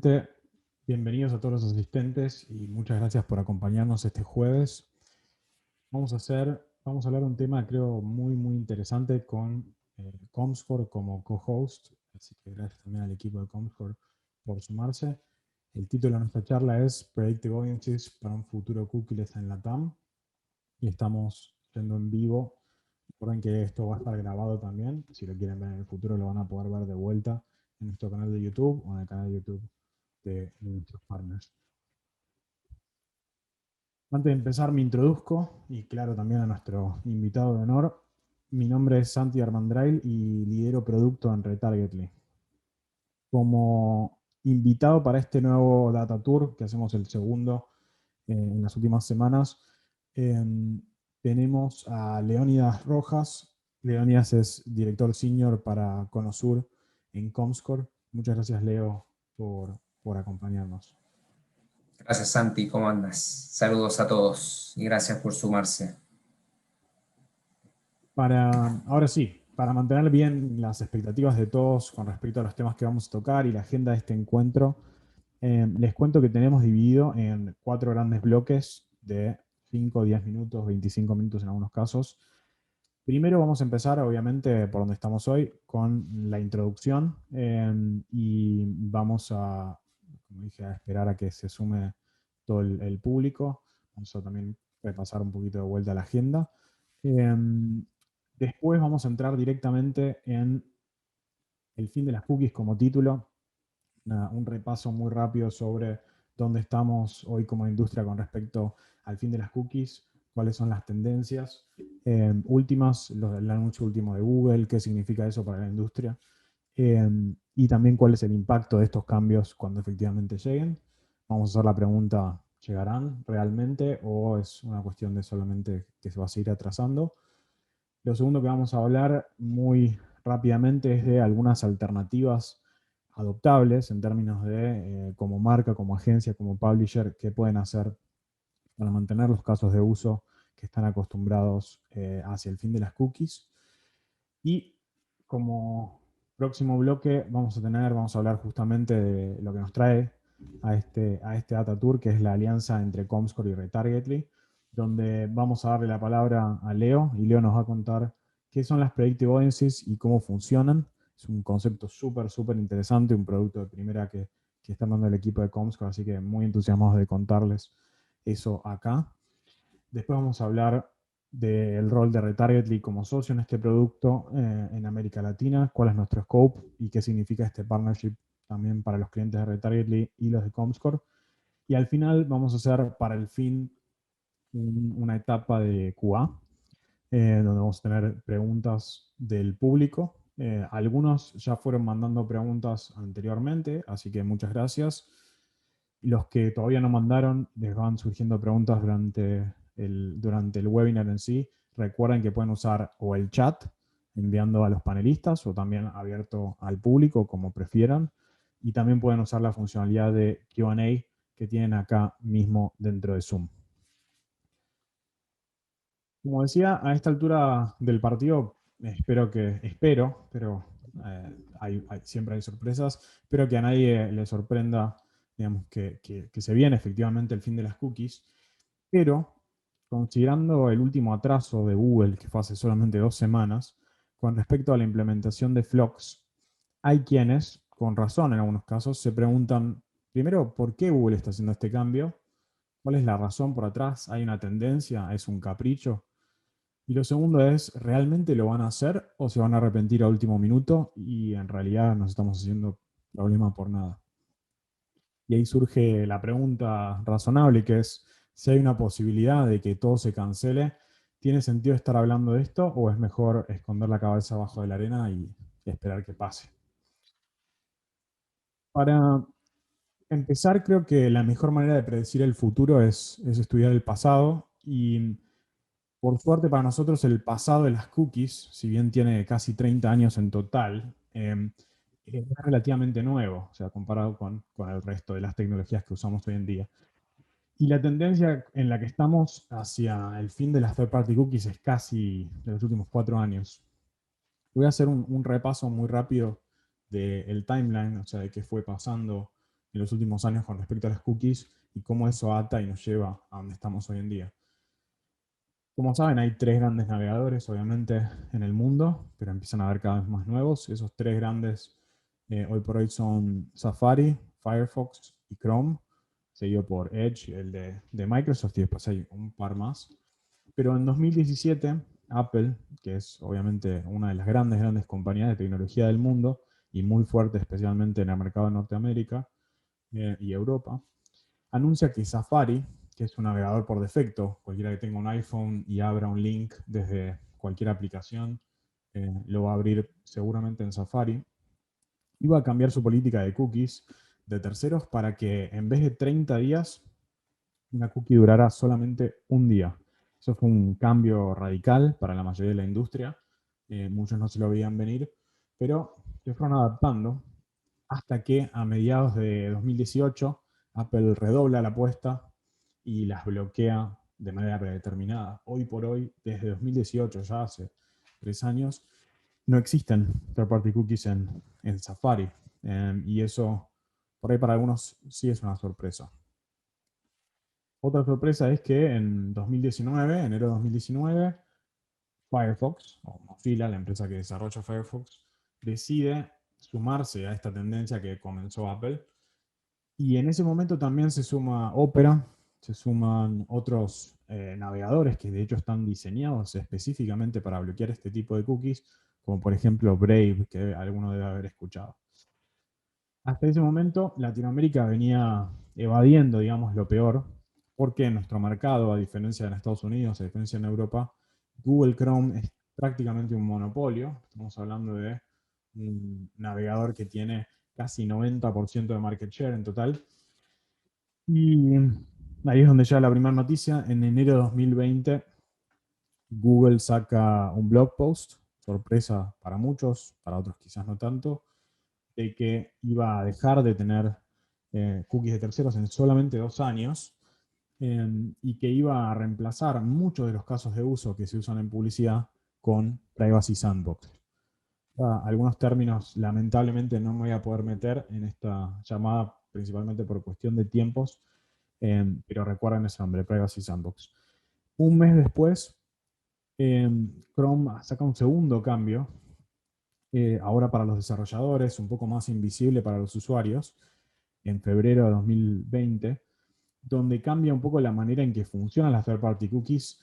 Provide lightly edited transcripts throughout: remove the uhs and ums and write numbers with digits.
Nuevamente, bienvenidos a todos los asistentes y muchas gracias por acompañarnos este jueves. Vamos a hablar de un tema creo muy interesante con Comscore como co-host, así que gracias también al equipo de Comscore por sumarse. El título de nuestra charla es Predictive Audiences para un futuro cookieless en la TAM y estamos yendo en vivo. Recuerden que esto va a estar grabado también, si lo quieren ver en el futuro lo van a poder ver de vuelta en nuestro canal de YouTube o en el canal de YouTube de nuestros partners. Antes de empezar me introduzco y claro también a nuestro invitado de honor. Mi nombre es Santi Armandrail y lidero producto en Retargetly. Como invitado para este nuevo Data Tour, que hacemos el segundo en las últimas semanas, eh, tenemos a Leónidas Rojas. Leónidas es director senior para Conosur en Comscore. Muchas gracias, Leo, por acompañarnos. Gracias, Santi. ¿Cómo andas? Saludos a todos y gracias por sumarse. Ahora sí, para mantener bien las expectativas de todos con respecto a los temas que vamos a tocar y la agenda de este encuentro, les cuento que tenemos dividido en 4 grandes bloques de 5, 10 minutos, 25 minutos en algunos casos. Primero vamos a empezar, obviamente, por donde estamos hoy, con la introducción y vamos a, como dije, a esperar a que se sume todo el público. Vamos a también repasar un poquito de vuelta la agenda. Después vamos a entrar directamente en el fin de las cookies como título, un repaso muy rápido sobre dónde estamos hoy como industria con respecto al fin de las cookies, cuáles son las tendencias últimas, el anuncio último de Google, qué significa eso para la industria, y también cuál es el impacto de estos cambios cuando efectivamente lleguen. Vamos a hacer la pregunta, ¿llegarán realmente o es una cuestión de solamente que se va a seguir atrasando? Lo segundo que vamos a hablar muy rápidamente es de algunas alternativas adoptables en términos de como marca, como agencia, como publisher, qué pueden hacer para mantener los casos de uso que están acostumbrados hacia el fin de las cookies. Y como próximo bloque vamos a hablar justamente de lo que nos trae a este Data Tour, que es la alianza entre Comscore y Retargetly, donde vamos a darle la palabra a Leo, y Leo nos va a contar qué son las Predictive Audiences y cómo funcionan. Es un concepto súper interesante, un producto de primera que está dando el equipo de Comscore, así que muy entusiasmados de contarles eso acá. Después vamos a hablar del rol de Retargetly como socio en este producto en América Latina, cuál es nuestro scope y qué significa este partnership también para los clientes de Retargetly y los de Comscore. Y al final vamos a hacer para el fin una etapa de QA, donde vamos a tener preguntas del público. Algunos ya fueron mandando preguntas anteriormente, así que muchas gracias. Los que todavía no mandaron, les van surgiendo preguntas durante el webinar en sí. Recuerden que pueden usar o el chat, enviando a los panelistas, o también abierto al público, como prefieran. Y también pueden usar la funcionalidad de Q&A que tienen acá mismo dentro de Zoom. Como decía, a esta altura del partido, espero, pero siempre hay sorpresas. Espero que a nadie le sorprenda, digamos, que se viene efectivamente el fin de las cookies. Pero, considerando el último atraso de Google, que fue hace solamente 2 semanas, con respecto a la implementación de Flux, hay quienes, con razón en algunos casos, se preguntan, primero, ¿por qué Google está haciendo este cambio? ¿Cuál es la razón por atrás? ¿Hay una tendencia? ¿Es un capricho? Y lo segundo es, ¿realmente lo van a hacer o se van a arrepentir a último minuto y en realidad nos estamos haciendo problema por nada? Y ahí surge la pregunta razonable, que es, si hay una posibilidad de que todo se cancele, ¿tiene sentido estar hablando de esto o es mejor esconder la cabeza abajo de la arena y esperar que pase? Para empezar, creo que la mejor manera de predecir el futuro es estudiar el pasado y por suerte para nosotros el pasado de las cookies, si bien tiene casi 30 años en total, es relativamente nuevo, o sea, comparado con el resto de las tecnologías que usamos hoy en día. Y la tendencia en la que estamos hacia el fin de las third-party cookies es casi de los últimos 4 años. Voy a hacer un repaso muy rápido del timeline, o sea, de qué fue pasando en los últimos años con respecto a las cookies y cómo eso ata y nos lleva a donde estamos hoy en día. Como saben, hay tres grandes navegadores, obviamente, en el mundo, pero empiezan a haber cada vez más nuevos. Esos tres grandes hoy por hoy son Safari, Firefox y Chrome, seguido por Edge, el de Microsoft, y después hay un par más. Pero en 2017, Apple, que es obviamente una de las grandes compañías de tecnología del mundo y muy fuerte especialmente en el mercado de Norteamérica y Europa, anuncia que Safari, que es un navegador por defecto, cualquiera que tenga un iPhone y abra un link desde cualquier aplicación, lo va a abrir seguramente en Safari, iba a cambiar su política de cookies de terceros para que en vez de 30 días, una cookie durara solamente un día. Eso fue un cambio radical para la mayoría de la industria. Muchos no se lo veían venir, pero se fueron adaptando hasta que a mediados de 2018 Apple redobla la apuesta y las bloquea de manera predeterminada. Hoy por hoy, desde 2018, ya hace 3 años, no existen third-party cookies en Safari. Y eso, por ahí para algunos, sí es una sorpresa. Otra sorpresa es que en 2019, enero de 2019, Firefox, o Mozilla, la empresa que desarrolla Firefox, decide sumarse a esta tendencia que comenzó Apple. Y en ese momento también se suma Opera, se suman otros navegadores que de hecho están diseñados específicamente para bloquear este tipo de cookies, como por ejemplo Brave, que alguno debe haber escuchado. Hasta ese momento, Latinoamérica venía evadiendo, digamos, lo peor, porque en nuestro mercado, a diferencia de en Estados Unidos, a diferencia en Europa, Google Chrome es prácticamente un monopolio. Estamos hablando de un navegador que tiene casi 90% de market share en total. Y ahí es donde llega la primera noticia. En enero de 2020, Google saca un blog post, sorpresa para muchos, para otros quizás no tanto, de que iba a dejar de tener cookies de terceros en solamente 2 años y que iba a reemplazar muchos de los casos de uso que se usan en publicidad con Privacy Sandbox. Algunos términos lamentablemente no me voy a poder meter en esta llamada, principalmente por cuestión de tiempos, pero recuerden ese nombre, Privacy Sandbox. Un mes después, Chrome saca un segundo cambio, ahora para los desarrolladores, un poco más invisible para los usuarios, en febrero de 2020, donde cambia un poco la manera en que funcionan las third-party cookies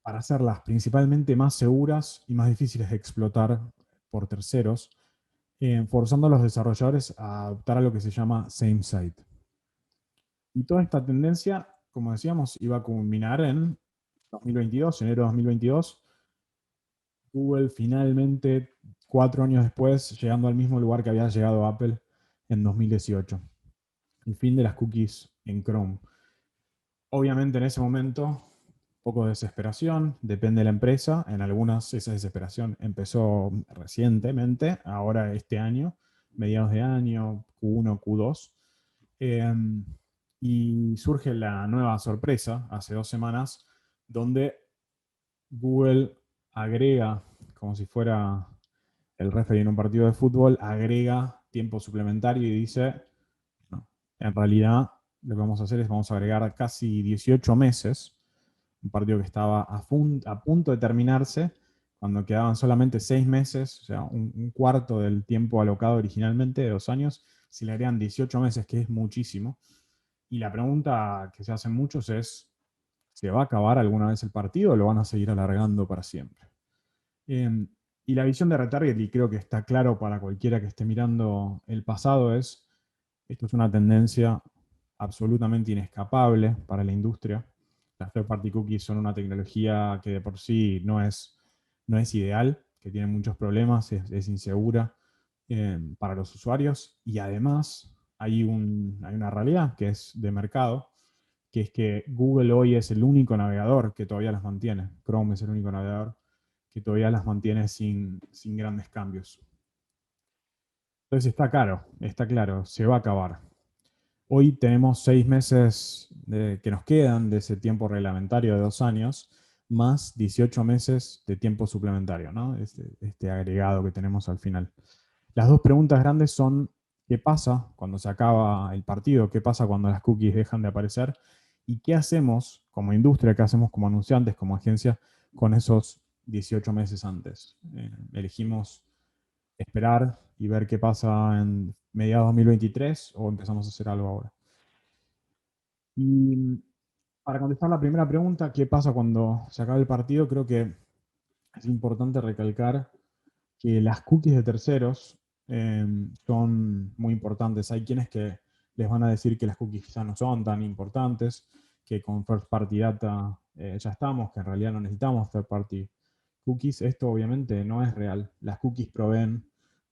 para hacerlas principalmente más seguras y más difíciles de explotar por terceros, forzando a los desarrolladores a adoptar a lo que se llama same site. Y toda esta tendencia, como decíamos, iba a culminar en 2022, enero de 2022. Google finalmente, 4 años después, llegando al mismo lugar que había llegado Apple en 2018. El fin de las cookies en Chrome. Obviamente en ese momento, un poco de desesperación, depende de la empresa. En algunas esa desesperación empezó recientemente, ahora este año, mediados de año, Q1, Q2. Y surge la nueva sorpresa, hace 2 semanas, donde Google agrega, como si fuera el referee en un partido de fútbol, agrega tiempo suplementario y dice, no, en realidad lo que vamos a hacer es vamos a agregar casi 18 meses, un partido que estaba a punto de terminarse, cuando quedaban solamente 6 meses, o sea, un cuarto del tiempo alocado originalmente de 2 años, si le agregan 18 meses, que es muchísimo. Y la pregunta que se hacen muchos es, ¿se va a acabar alguna vez el partido o lo van a seguir alargando para siempre? Y la visión de retarget, y creo que está claro para cualquiera que esté mirando el pasado, es, esto es una tendencia absolutamente inescapable para la industria. Las third-party cookies son una tecnología que de por sí no es ideal, que tiene muchos problemas, es insegura para los usuarios, y además hay una realidad que es de mercado, que es que Google hoy es el único navegador que todavía las mantiene. Chrome es el único navegador que todavía las mantiene sin grandes cambios. Entonces está claro, se va a acabar. Hoy tenemos 6 meses que nos quedan de ese tiempo reglamentario de 2 años, más 18 meses de tiempo suplementario, ¿no? Este agregado que tenemos al final. Las dos preguntas grandes son, qué pasa cuando se acaba el partido, qué pasa cuando las cookies dejan de aparecer y qué hacemos como industria, qué hacemos como anunciantes, como agencia, con esos 18 meses antes. Elegimos esperar y ver qué pasa en mediados de 2023 o empezamos a hacer algo ahora. Y para contestar la primera pregunta, ¿qué pasa cuando se acaba el partido? Creo que es importante recalcar que las cookies de terceros son muy importantes. Hay quienes que les van a decir que las cookies ya no son tan importantes, que con First Party Data ya estamos, que en realidad no necesitamos Third Party Cookies. Esto obviamente no es real. Las cookies proveen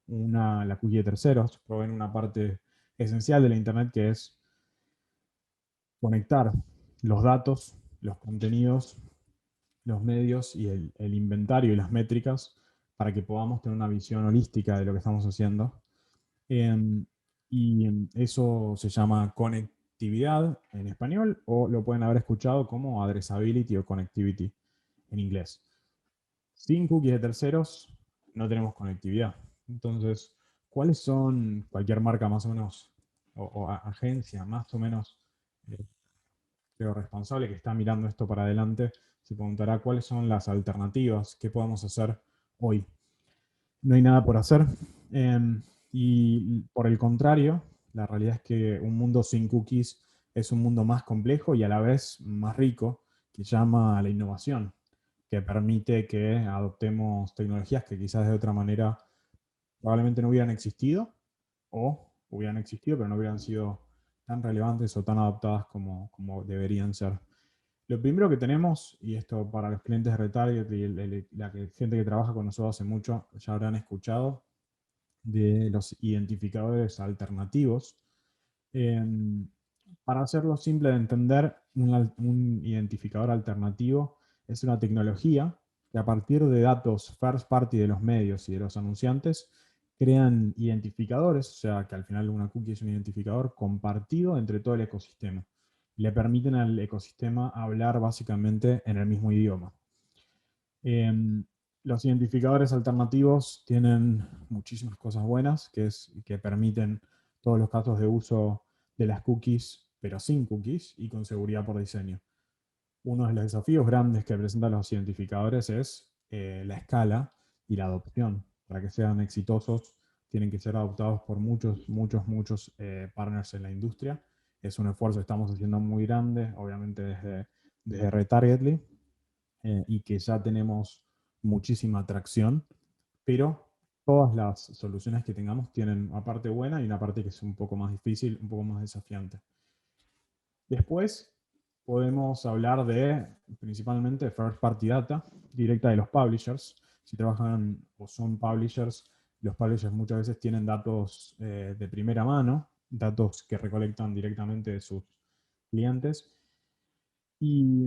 la cookie de terceros, proveen una parte esencial de la Internet que es conectar los datos, los contenidos, los medios y el inventario y las métricas para que podamos tener una visión holística de lo que estamos haciendo. Y eso se llama conectividad en español, o lo pueden haber escuchado como addressability o connectivity en inglés. Sin cookies de terceros no tenemos conectividad. Entonces, ¿cuáles son cualquier marca más o menos, o agencia más o menos creo, responsable que está mirando esto para adelante? Se preguntará cuáles son las alternativas, qué podemos hacer hoy. No hay nada por hacer. Y por el contrario, la realidad es que un mundo sin cookies es un mundo más complejo y a la vez más rico, que llama a la innovación, que permite que adoptemos tecnologías que quizás de otra manera probablemente no hubieran existido, o hubieran existido pero no hubieran sido tan relevantes o tan adoptadas como deberían ser. Lo primero que tenemos, y esto para los clientes de Retarget y la gente que trabaja con nosotros hace mucho, ya habrán escuchado de los identificadores alternativos. Eh, para hacerlo simple de entender, un identificador alternativo es una tecnología que a partir de datos first party de los medios y de los anunciantes crean identificadores, o sea que al final una cookie es un identificador compartido entre todo el ecosistema. Le permiten al ecosistema hablar básicamente en el mismo idioma. Los identificadores alternativos tienen muchísimas cosas buenas, que permiten todos los casos de uso de las cookies, pero sin cookies y con seguridad por diseño. Uno de los desafíos grandes que presentan los identificadores es la escala y la adopción. Para que sean exitosos, tienen que ser adoptados por muchos partners en la industria. Es un esfuerzo que estamos haciendo muy grande, obviamente desde Retargetly, y que ya tenemos muchísima atracción, pero todas las soluciones que tengamos tienen una parte buena y una parte que es un poco más difícil, un poco más desafiante. Después podemos hablar de principalmente first party data directa de los publishers. Si trabajan o son publishers, los publishers muchas veces tienen datos de primera mano, datos que recolectan directamente de sus clientes. Y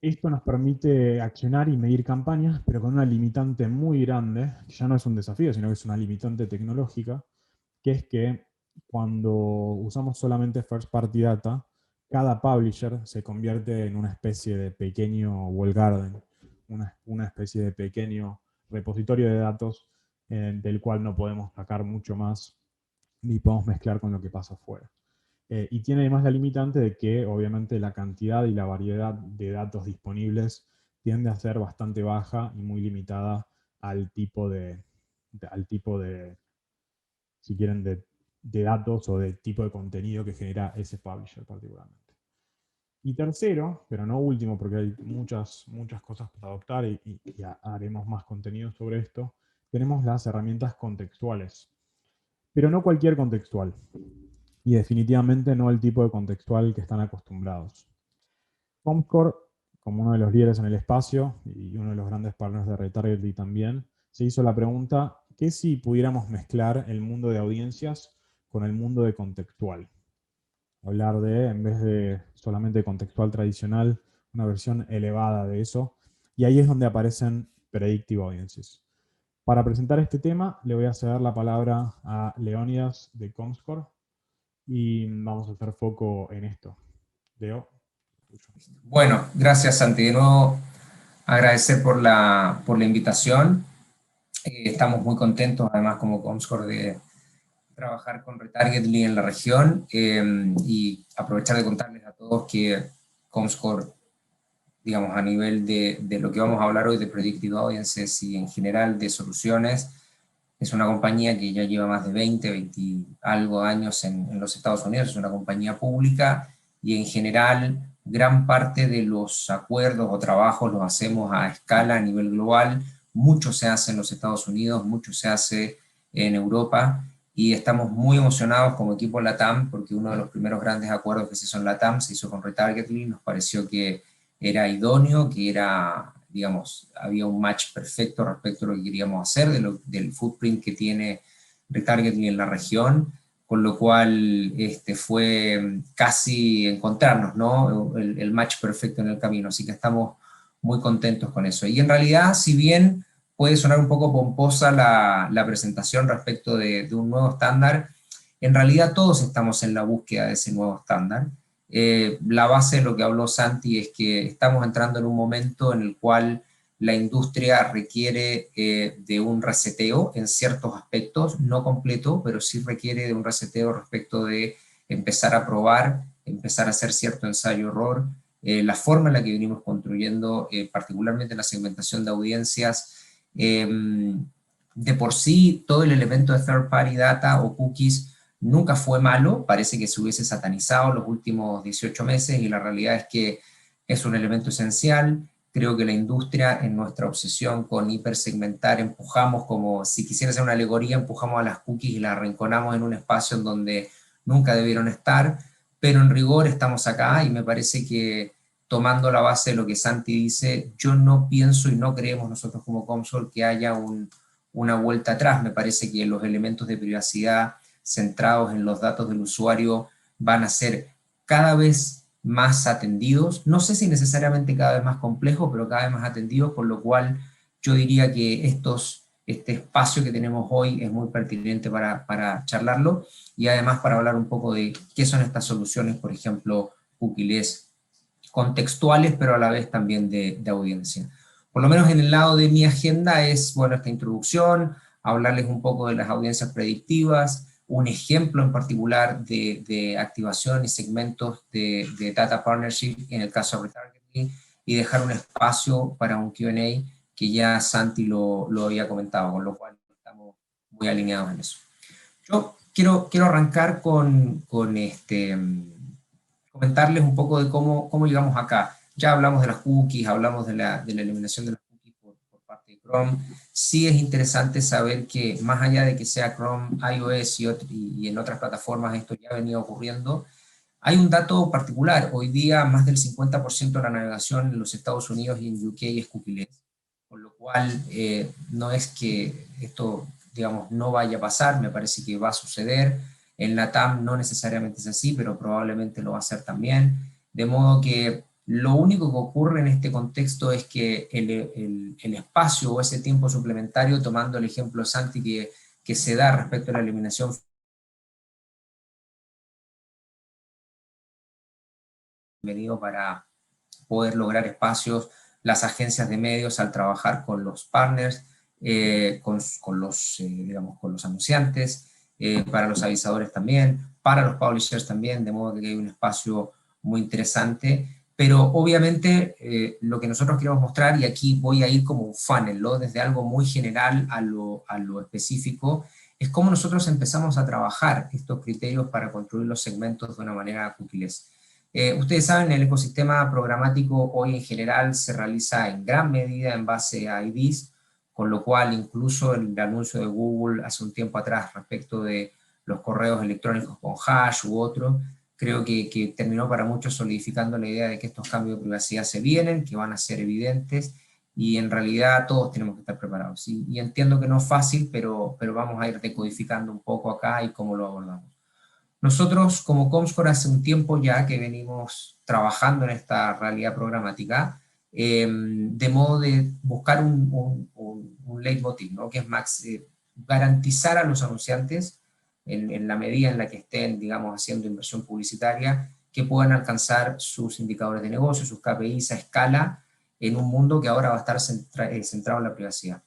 esto nos permite accionar y medir campañas, pero con una limitante muy grande, que ya no es un desafío, sino que es una limitante tecnológica, que es que cuando usamos solamente first party data, cada publisher se convierte en una especie de pequeño walled garden, una especie de pequeño repositorio de datos del cual no podemos sacar mucho más ni podemos mezclar con lo que pasa afuera. Y tiene además la limitante de que obviamente la cantidad y la variedad de datos disponibles tiende a ser bastante baja y muy limitada al tipo de si quieren, de datos o de tipo de contenido que genera ese publisher particularmente. Y tercero, pero no último, porque hay muchas cosas para adoptar y haremos más contenido sobre esto, tenemos las herramientas contextuales. Pero no cualquier contextual. Y definitivamente no el tipo de contextual que están acostumbrados. Comscore, como uno de los líderes en el espacio y uno de los grandes partners de Retargetly también, se hizo la pregunta, ¿qué si pudiéramos mezclar el mundo de audiencias con el mundo de contextual? Hablar de, en vez de solamente contextual tradicional, una versión elevada de eso. Y ahí es donde aparecen Predictive Audiences. Para presentar este tema, le voy a ceder la palabra a Leónidas de Comscore y vamos a hacer foco en esto. Leo. Bueno, gracias Santi. De nuevo, agradecer por la invitación. Estamos muy contentos, además, como Comscore, trabajar con Retargetly en la región y aprovechar de contarles a todos que Comscore, digamos, a nivel de lo que vamos a hablar hoy de Predictive Audiences y en general de soluciones, es una compañía que ya lleva más de 20 algo años en los Estados Unidos, es una compañía pública y en general gran parte de los acuerdos o trabajos los hacemos a escala a nivel global, mucho se hace en los Estados Unidos, mucho se hace en Europa y estamos muy emocionados como equipo LATAM porque uno de los primeros grandes acuerdos que se hizo en LATAM se hizo con Retargetly, nos pareció que era idóneo, que era, digamos, había un match perfecto respecto a lo que queríamos hacer, del footprint que tiene Retargetly en la región, con lo cual fue casi encontrarnos, ¿no? El match perfecto en el camino, así que estamos muy contentos con eso. Y en realidad, si bien puede sonar un poco pomposa la presentación respecto de un nuevo estándar, en realidad todos estamos en la búsqueda de ese nuevo estándar. La base de lo que habló Santi es que estamos entrando en un momento en el cual la industria requiere de un reseteo en ciertos aspectos, no completo, pero sí requiere de un reseteo respecto de empezar a probar, empezar a hacer cierto ensayo-error, la forma en la que venimos construyendo, particularmente la segmentación de audiencias, de por sí todo el elemento de third party data o cookies nunca fue malo, parece que se hubiese satanizado los últimos 18 meses y la realidad es que es un elemento esencial. Creo que la industria, en nuestra obsesión con hipersegmentar, empujamos como, si quisiera hacer una alegoría, empujamos a las cookies y las arrinconamos en un espacio en donde nunca debieron estar, pero en rigor estamos acá y me parece que tomando la base de lo que Santi dice, yo no pienso y no creemos nosotros como Comscore que haya una vuelta atrás. Me parece que los elementos de privacidad centrados en los datos del usuario van a ser cada vez más atendidos, no sé si necesariamente cada vez más complejos, pero cada vez más atendidos, por lo cual yo diría que este espacio que tenemos hoy es muy pertinente para charlarlo y además para hablar un poco de qué son estas soluciones, por ejemplo, cookies contextuales, pero a la vez también de audiencia. Por lo menos en el lado de mi agenda es, bueno, esta introducción, hablarles un poco de las audiencias predictivas, un ejemplo en particular de activación y segmentos de data partnership en el caso de retargeting y dejar un espacio para un Q&A que ya Santi lo había comentado, con lo cual estamos muy alineados en eso. Yo quiero arrancar con comentarles un poco de cómo llegamos acá. Ya hablamos de las cookies, hablamos de la eliminación de las cookies por parte de Chrome. Sí es interesante saber que más allá de que sea Chrome, iOS y en otras plataformas esto ya ha venido ocurriendo, hay un dato particular. Hoy día más del 50% de la navegación en los Estados Unidos y en UK es cookieless, con lo cual no es que esto, digamos, no vaya a pasar, me parece que va a suceder. En LATAM no necesariamente es así, pero probablemente lo va a hacer también. De modo que lo único que ocurre en este contexto es que el espacio o ese tiempo suplementario, tomando el ejemplo de Santi que se da respecto a la eliminación venido para poder lograr espacios, las agencias de medios al trabajar con los partners, digamos, con los anunciantes, para los avisadores también, para los publishers también, de modo que hay un espacio muy interesante, pero obviamente lo que nosotros queremos mostrar, y aquí voy a ir como un funnel, ¿no? Desde algo muy general a lo específico, es cómo nosotros empezamos a trabajar estos criterios para construir los segmentos de una manera cookieless. Ustedes saben, el ecosistema programático hoy en general se realiza en gran medida en base a IDs, con lo cual incluso el anuncio de Google hace un tiempo atrás respecto de los correos electrónicos con hash u otro, creo que terminó para muchos solidificando la idea de que estos cambios de privacidad se vienen, que van a ser evidentes, y en realidad todos tenemos que estar preparados. Y entiendo que no es fácil, pero vamos a ir decodificando un poco acá y cómo lo abordamos. Nosotros como Comscore hace un tiempo ya que venimos trabajando en esta realidad programática, de modo de buscar un leitmotiv, ¿no? Que es garantizar a los anunciantes, en la medida en la que estén, digamos, haciendo inversión publicitaria, que puedan alcanzar sus indicadores de negocio, sus KPIs a escala, en un mundo que ahora va a estar centrado en la privacidad.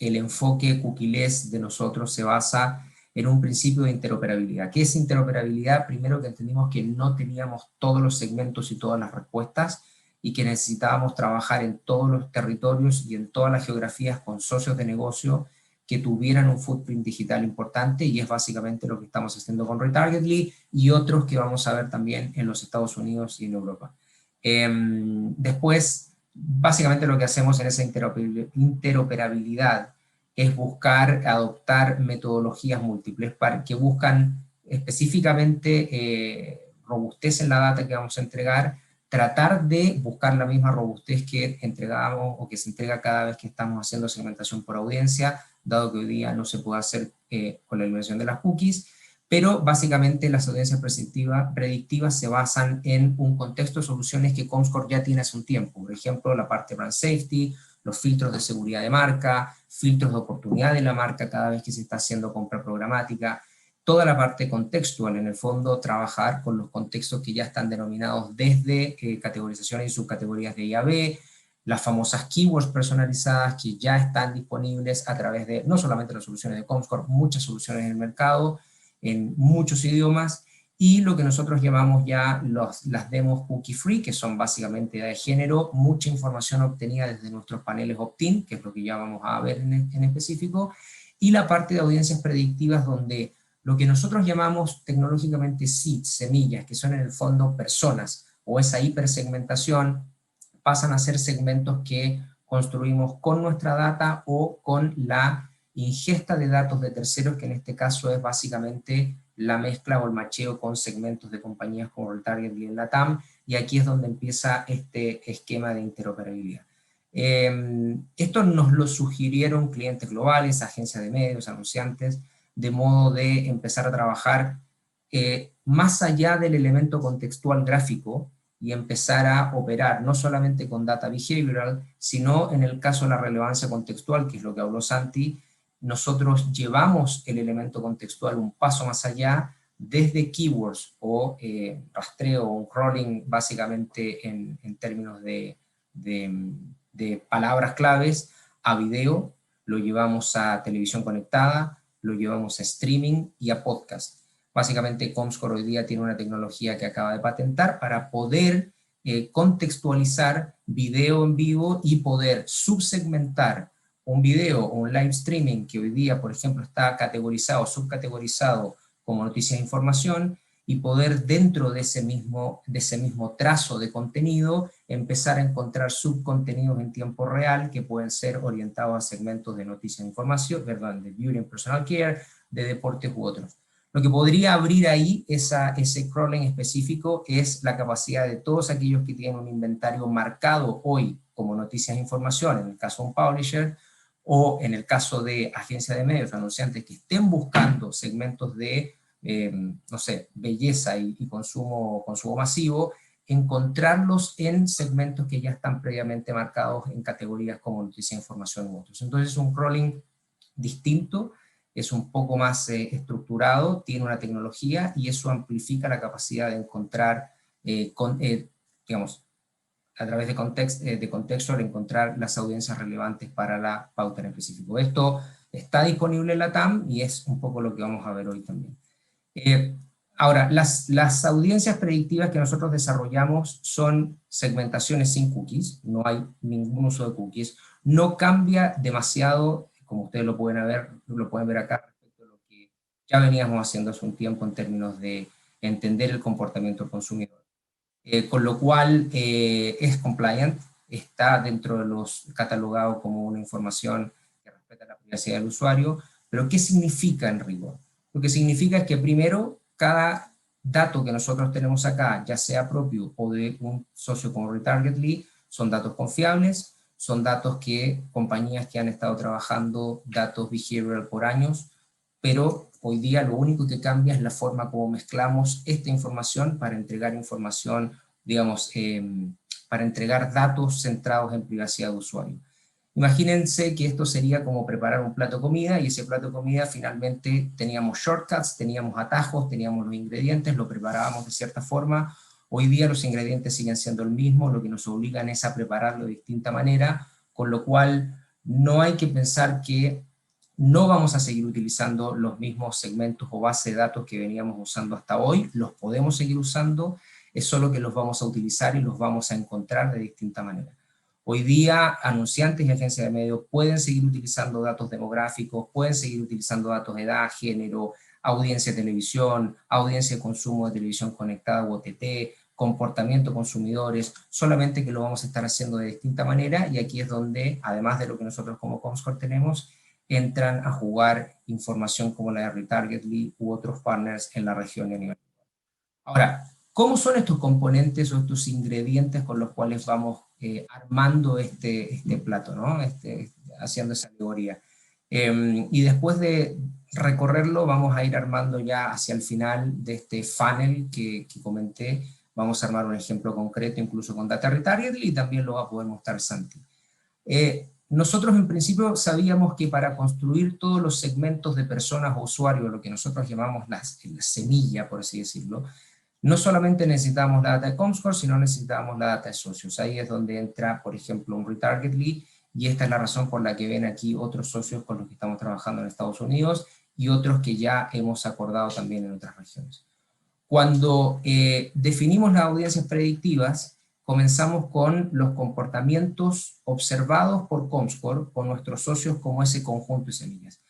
El enfoque cookieless de nosotros se basa en un principio de interoperabilidad. ¿Qué es interoperabilidad? Primero que entendimos que no teníamos todos los segmentos y todas las respuestas, y que necesitábamos trabajar en todos los territorios y en todas las geografías con socios de negocio que tuvieran un footprint digital importante, y es básicamente lo que estamos haciendo con Retargetly y otros que vamos a ver también en los Estados Unidos y en Europa. Después, básicamente lo que hacemos en esa interoperabilidad es buscar adoptar metodologías múltiples que buscan específicamente robustez en la data que vamos a entregar, tratar de buscar la misma robustez que entregamos o que se entrega cada vez que estamos haciendo segmentación por audiencia, dado que hoy día no se puede hacer con la eliminación de las cookies, pero básicamente las audiencias predictivas se basan en un contexto de soluciones que Comscore ya tiene hace un tiempo. Por ejemplo, la parte de brand safety, los filtros de seguridad de marca, filtros de oportunidad de la marca cada vez que se está haciendo compra programática, toda la parte contextual, en el fondo trabajar con los contextos que ya están denominados desde categorizaciones y subcategorías de IAB, las famosas keywords personalizadas que ya están disponibles a través de no solamente las soluciones de Comscore, muchas soluciones en el mercado, en muchos idiomas, y lo que nosotros llamamos ya las demos cookie free, que son básicamente de género, mucha información obtenida desde nuestros paneles opt-in, que es lo que ya vamos a ver en específico, y la parte de audiencias predictivas donde lo que nosotros llamamos tecnológicamente seeds, semillas, que son en el fondo personas, o esa hipersegmentación, pasan a ser segmentos que construimos con nuestra data o con la ingesta de datos de terceros, que en este caso es básicamente la mezcla o el macheo con segmentos de compañías como Retargetly en LATAM, y aquí es donde empieza este esquema de interoperabilidad. Esto nos lo sugirieron clientes globales, agencias de medios, anunciantes, de modo de empezar a trabajar más allá del elemento contextual gráfico y empezar a operar no solamente con data behavioral, sino en el caso de la relevancia contextual, que es lo que habló Santi, nosotros llevamos el elemento contextual un paso más allá desde keywords o rastreo o un crawling básicamente en términos de palabras claves a video, lo llevamos a televisión conectada, lo llevamos a streaming y a podcast. Básicamente Comscore hoy día tiene una tecnología que acaba de patentar para poder contextualizar video en vivo y poder subsegmentar un video o un live streaming que hoy día, por ejemplo, está categorizado, subcategorizado como noticias e información, y poder dentro de ese mismo trazo de contenido empezar a encontrar subcontenidos en tiempo real que pueden ser orientados a segmentos de noticias e información, perdón, de beauty and personal care, de deportes u otros. Lo que podría abrir ahí ese crawling específico es la capacidad de todos aquellos que tienen un inventario marcado hoy como noticias e información, en el caso de un publisher, o en el caso de agencias de medios, anunciantes que estén buscando segmentos de, no sé, belleza y consumo masivo, encontrarlos en segmentos que ya están previamente marcados en categorías como noticia, información u otros. Entonces es un crawling distinto, es un poco más estructurado, tiene una tecnología y eso amplifica la capacidad de encontrar, digamos, a través de contexto, al encontrar las audiencias relevantes para la pauta en específico. Esto está disponible en la TAM y es un poco lo que vamos a ver hoy también. Ahora, las audiencias predictivas que nosotros desarrollamos son segmentaciones sin cookies, no hay ningún uso de cookies, no cambia demasiado, como ustedes lo pueden ver acá, respecto a lo que ya veníamos haciendo hace un tiempo en términos de entender el comportamiento del consumidor. Con lo cual es compliant, está dentro de los catalogados como una información que respeta la privacidad del usuario, pero ¿qué significa en rigor? Lo que significa es que primero, cada dato que nosotros tenemos acá, ya sea propio o de un socio como Retargetly, son datos confiables, son datos que compañías que han estado trabajando datos behavioral por años, pero hoy día lo único que cambia es la forma como mezclamos esta información para entregar información, digamos, para entregar datos centrados en privacidad de usuario. Imagínense que esto sería como preparar un plato de comida, y ese plato de comida finalmente teníamos shortcuts, teníamos atajos, teníamos los ingredientes, lo preparábamos de cierta forma. Hoy día los ingredientes siguen siendo el mismo, lo que nos obligan es a prepararlo de distinta manera, con lo cual no hay que pensar que No vamos a seguir utilizando los mismos segmentos o bases de datos que veníamos usando hasta hoy, los podemos seguir usando, es solo que los vamos a utilizar y los vamos a encontrar de distinta manera. Hoy día, anunciantes y agencias de medios pueden seguir utilizando datos demográficos, pueden seguir utilizando datos de edad, género, audiencia de televisión, audiencia de consumo de televisión conectada u OTT, comportamiento de consumidores, solamente que lo vamos a estar haciendo de distinta manera, y aquí es donde, además de lo que nosotros como Comscore tenemos, entran a jugar información como la de Retargetly u otros partners en la región y a nivel. Ahora, ¿cómo son estos componentes o estos ingredientes con los cuales vamos armando este plato, ¿no? Haciendo esa alegoría? Y después de recorrerlo, vamos a ir armando ya hacia el final de este funnel que comenté. Vamos a armar un ejemplo concreto, incluso con Data Retargetly, y también lo va a poder mostrar Santi. Nosotros en principio sabíamos que para construir todos los segmentos de personas o usuarios, lo que nosotros llamamos la semilla, por así decirlo, no solamente necesitábamos la data de Comscore, sino necesitábamos la data de socios. Ahí es donde entra, por ejemplo, un Retargetly, y esta es la razón por la que ven aquí otros socios con los que estamos trabajando en Estados Unidos, y otros que ya hemos acordado también en otras regiones. Cuando definimos las audiencias predictivas, comenzamos con los comportamientos observados por Comscore, con nuestros socios como ese conjunto de semillas.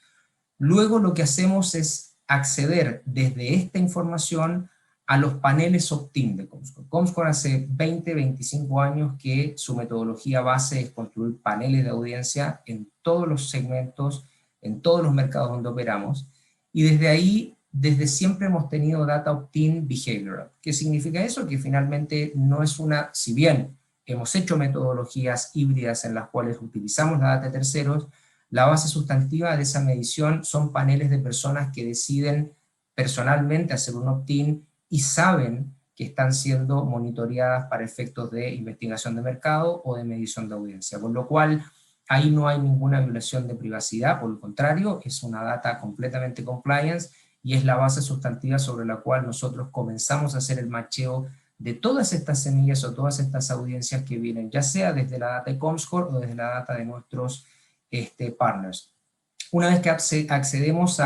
Luego lo que hacemos es acceder desde esta información a los paneles opt-in de Comscore. Comscore hace 20, 25 años que su metodología base es construir paneles de audiencia en todos los segmentos, en todos los mercados donde operamos, y desde ahí, desde siempre hemos tenido data opt-in behavioral. ¿Qué significa eso? Que finalmente no es una, si bien hemos hecho metodologías híbridas en las cuales utilizamos la data de terceros, la base sustantiva de esa medición son paneles de personas que deciden personalmente hacer un opt-in y saben que están siendo monitoreadas para efectos de investigación de mercado o de medición de audiencia, con lo cual ahí no hay ninguna violación de privacidad, por el contrario, es una data completamente compliance, y es la base sustantiva sobre la cual nosotros comenzamos a hacer el macheo de todas estas semillas o todas estas audiencias que vienen, ya sea desde la data de Comscore o desde la data de nuestros partners. Una vez que accedemos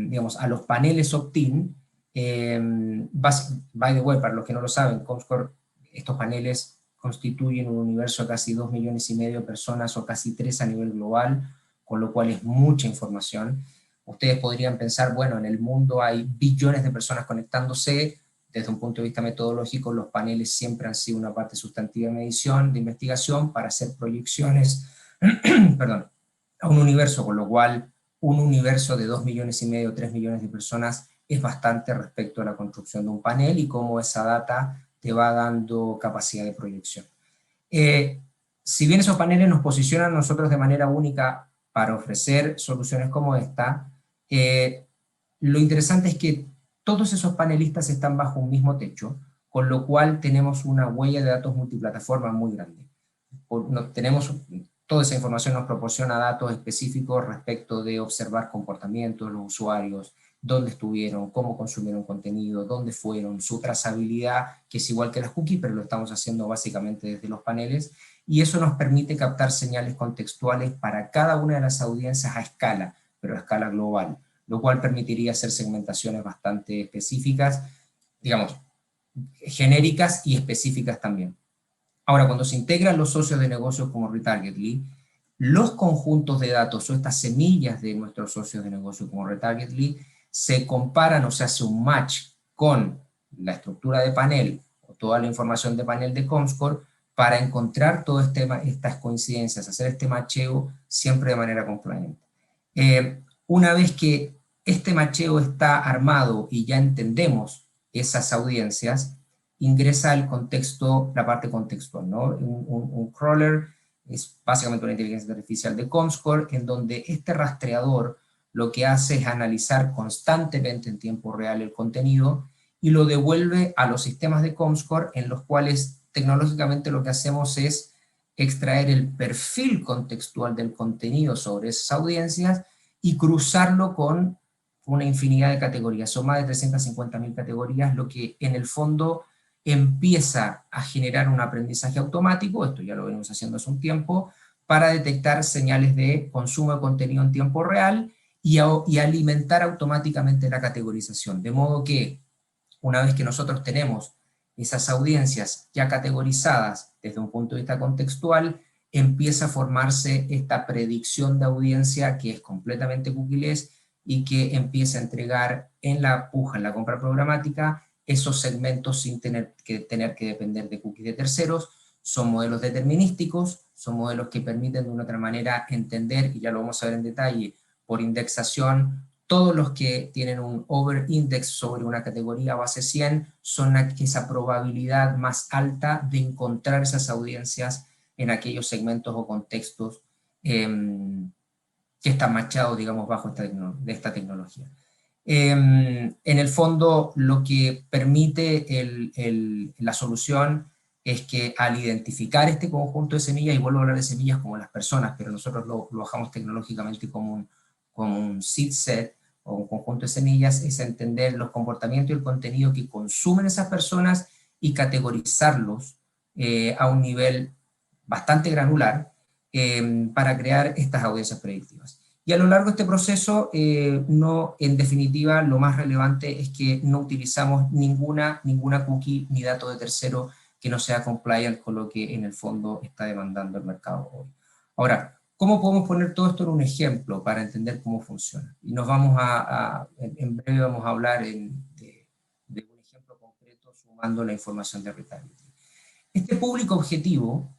digamos, a los paneles opt-in, by the way, para los que no lo saben, Comscore, estos paneles constituyen un universo de casi 2,5 millones de personas, o casi 3 a nivel global, con lo cual es mucha información. Ustedes podrían pensar, bueno, en el mundo hay billones de personas conectándose. Desde un punto de vista metodológico, los paneles siempre han sido una parte sustantiva de medición, de investigación, para hacer proyecciones perdón, a un universo, con lo cual un universo de 2,5 millones, 3 millones de personas es bastante respecto a la construcción de un panel y cómo esa data te va dando capacidad de proyección. Si bien esos paneles nos posicionan a nosotros de manera única para ofrecer soluciones como esta, lo interesante es que todos esos panelistas están bajo un mismo techo, con lo cual tenemos una huella de datos multiplataforma muy grande. Toda esa información nos proporciona datos específicos respecto de observar comportamientos de los usuarios, dónde estuvieron, cómo consumieron contenido, dónde fueron, su trazabilidad, que es igual que las cookies, pero lo estamos haciendo básicamente desde los paneles, y eso nos permite captar señales contextuales para cada una de las audiencias a escala, pero a escala global, lo cual permitiría hacer segmentaciones bastante específicas, digamos, genéricas y específicas también. Ahora, cuando se integran los socios de negocios como Retargetly, los conjuntos de datos o estas semillas de nuestros socios de negocio como Retargetly se comparan o se hace un match con la estructura de panel o toda la información de panel de Comscore para encontrar todas estas coincidencias, hacer este macheo siempre de manera compliant. Una vez que este macheo está armado y ya entendemos esas audiencias, ingresa el contexto, la parte contextual, ¿no? Un crawler es básicamente una inteligencia artificial de Comscore, en donde este rastreador lo que hace es analizar constantemente en tiempo real el contenido y lo devuelve a los sistemas de Comscore, en los cuales tecnológicamente lo que hacemos es extraer el perfil contextual del contenido sobre esas audiencias y cruzarlo con una infinidad de categorías. Son más de 350.000 categorías, lo que en el fondo empieza a generar un aprendizaje automático, esto ya lo venimos haciendo hace un tiempo, para detectar señales de consumo de contenido en tiempo real y alimentar automáticamente la categorización. De modo que una vez que nosotros tenemos esas audiencias ya categorizadas desde un punto de vista contextual, empieza a formarse esta predicción de audiencia que es completamente cookieless y que empieza a entregar en la puja, en la compra programática, esos segmentos sin tener que depender de cookies de terceros. Son modelos determinísticos, son modelos que permiten de una otra manera entender, y ya lo vamos a ver en detalle, por indexación, todos los que tienen un over-index sobre una categoría base 100 son esa probabilidad más alta de encontrar esas audiencias en aquellos segmentos o contextos que están machados, digamos, bajo esta tecnología. En el fondo, lo que permite la solución es que al identificar este conjunto de semillas, y vuelvo a hablar de semillas como las personas, pero nosotros lo bajamos tecnológicamente como un seed set, o un conjunto de semillas, es entender los comportamientos y el contenido que consumen esas personas y categorizarlos a un nivel bastante granular para crear estas audiencias predictivas. Y a lo largo de este proceso, en definitiva, lo más relevante es que no utilizamos ninguna cookie ni dato de tercero que no sea compliant con lo que en el fondo está demandando el mercado hoy. Ahora, ¿cómo podemos poner todo esto en un ejemplo para entender cómo funciona? Y nos vamos en breve vamos a hablar de un ejemplo concreto sumando la información de retargeting. Este público objetivo,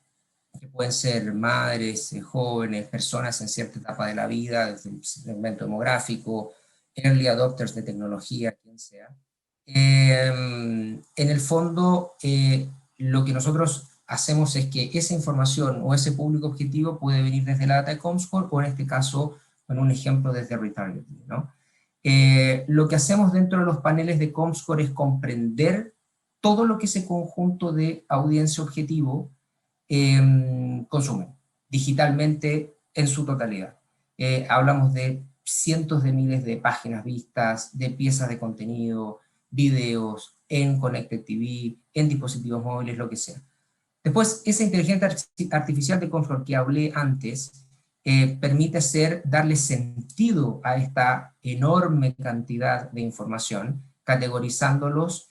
que pueden ser madres, jóvenes, personas en cierta etapa de la vida, desde un segmento demográfico, early adopters de tecnología, quien sea. En el fondo, lo que nosotros hacemos es que esa información o ese público objetivo puede venir desde la data de Comscore o en este caso, en un ejemplo, desde retargeting, ¿no? Lo que hacemos dentro de los paneles de Comscore es comprender todo lo que ese conjunto de audiencia objetivo consumen digitalmente en su totalidad. Hablamos de cientos de miles de páginas vistas, de piezas de contenido, videos, en Connected TV, en dispositivos móviles, lo que sea. Después, esa inteligencia artificial de Comscore que hablé antes permite darle sentido a esta enorme cantidad de información, categorizándolos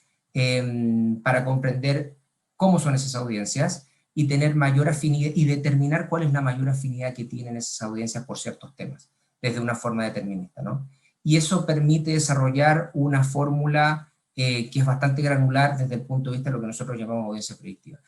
para comprender cómo son esas audiencias y tener mayor afinidad y determinar cuál es la mayor afinidad que tienen esas audiencias por ciertos temas, desde una forma determinista, ¿no? Y eso permite desarrollar una fórmula que es bastante granular desde el punto de vista de lo que nosotros llamamos audiencia predictiva.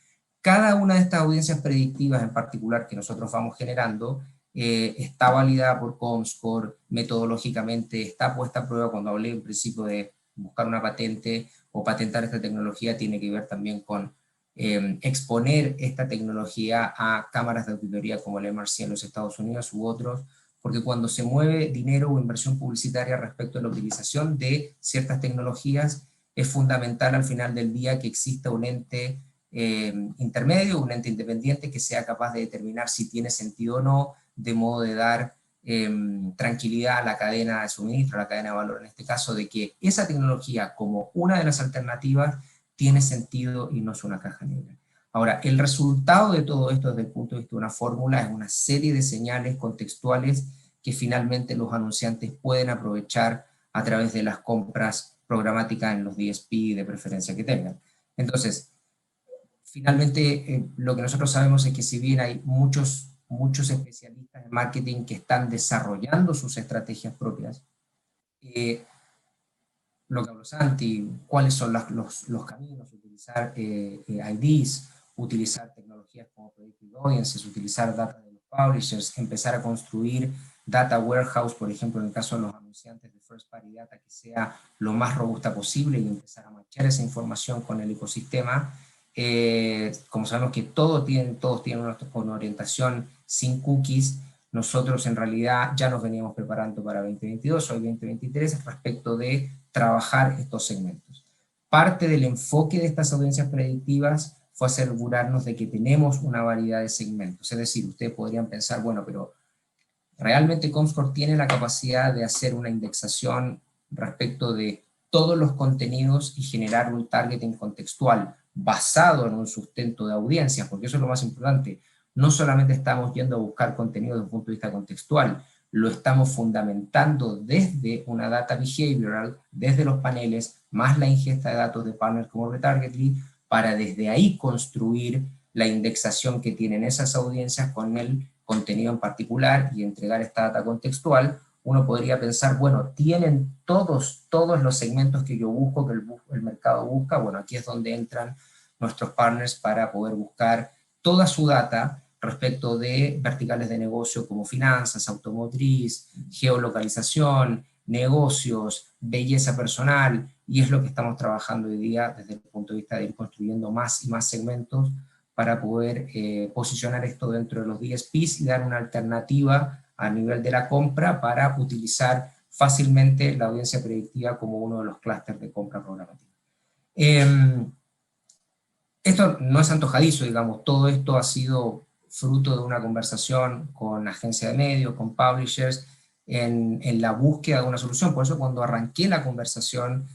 Cada una de estas audiencias predictivas en particular que nosotros vamos generando está validada por Comscore, metodológicamente está puesta a prueba. Cuando hablé en principio de buscar una patente o patentar esta tecnología, tiene que ver también con exponer esta tecnología a cámaras de auditoría como el MRC en los Estados Unidos u otros, porque cuando se mueve dinero o inversión publicitaria respecto a la utilización de ciertas tecnologías, es fundamental al final del día que exista un ente intermedio, un ente independiente que sea capaz de determinar si tiene sentido o no, de modo de dar tranquilidad a la cadena de suministro, a la cadena de valor en este caso, de que esa tecnología como una de las alternativas tiene sentido y no es una caja negra. Ahora, el resultado de todo esto desde el punto de vista de una fórmula es una serie de señales contextuales que finalmente los anunciantes pueden aprovechar a través de las compras programáticas en los DSP de preferencia que tengan. Entonces, finalmente, lo que nosotros sabemos es que si bien hay muchos especialistas en marketing que están desarrollando sus estrategias propias, lo que habló Santi, cuáles son los caminos, utilizar IDs, utilizar tecnologías como Predictive Audiences, utilizar data de los publishers, empezar a construir data warehouse, por ejemplo, en el caso de los anunciantes de first party data, que sea lo más robusta posible y empezar a machar esa información con el ecosistema. Como sabemos que todos tienen una orientación sin cookies, nosotros en realidad ya nos veníamos preparando para 2022, hoy 2023, respecto de trabajar estos segmentos. Parte del enfoque de estas audiencias predictivas fue asegurarnos de que tenemos una variedad de segmentos. Es decir, ustedes podrían pensar, bueno, pero ¿realmente Comscore tiene la capacidad de hacer una indexación respecto de todos los contenidos y generar un targeting contextual basado en un sustento de audiencias? Porque eso es lo más importante. no solamente estamos yendo a buscar contenido desde un punto de vista contextual, lo estamos fundamentando desde una data behavioral, desde los paneles, más la ingesta de datos de partners como Retargetly, para desde ahí construir la indexación que tienen esas audiencias con el contenido en particular y entregar esta data contextual. Uno podría pensar, bueno, tienen todos los segmentos que yo busco, que el mercado busca. Bueno, aquí es donde entran nuestros partners para poder buscar toda su data respecto de verticales de negocio como finanzas, automotriz, geolocalización, negocios, belleza personal, y es lo que estamos trabajando hoy día desde el punto de vista de ir construyendo más y más segmentos para poder posicionar esto dentro de los DSPs y dar una alternativa a nivel de la compra para utilizar fácilmente la audiencia predictiva como uno de los clústeres de compra programática. Esto no es antojadizo, digamos, todo esto ha sido fruto de una conversación con agencia de medios, con publishers, en la búsqueda de una solución. Por eso cuando arranqué la conversación,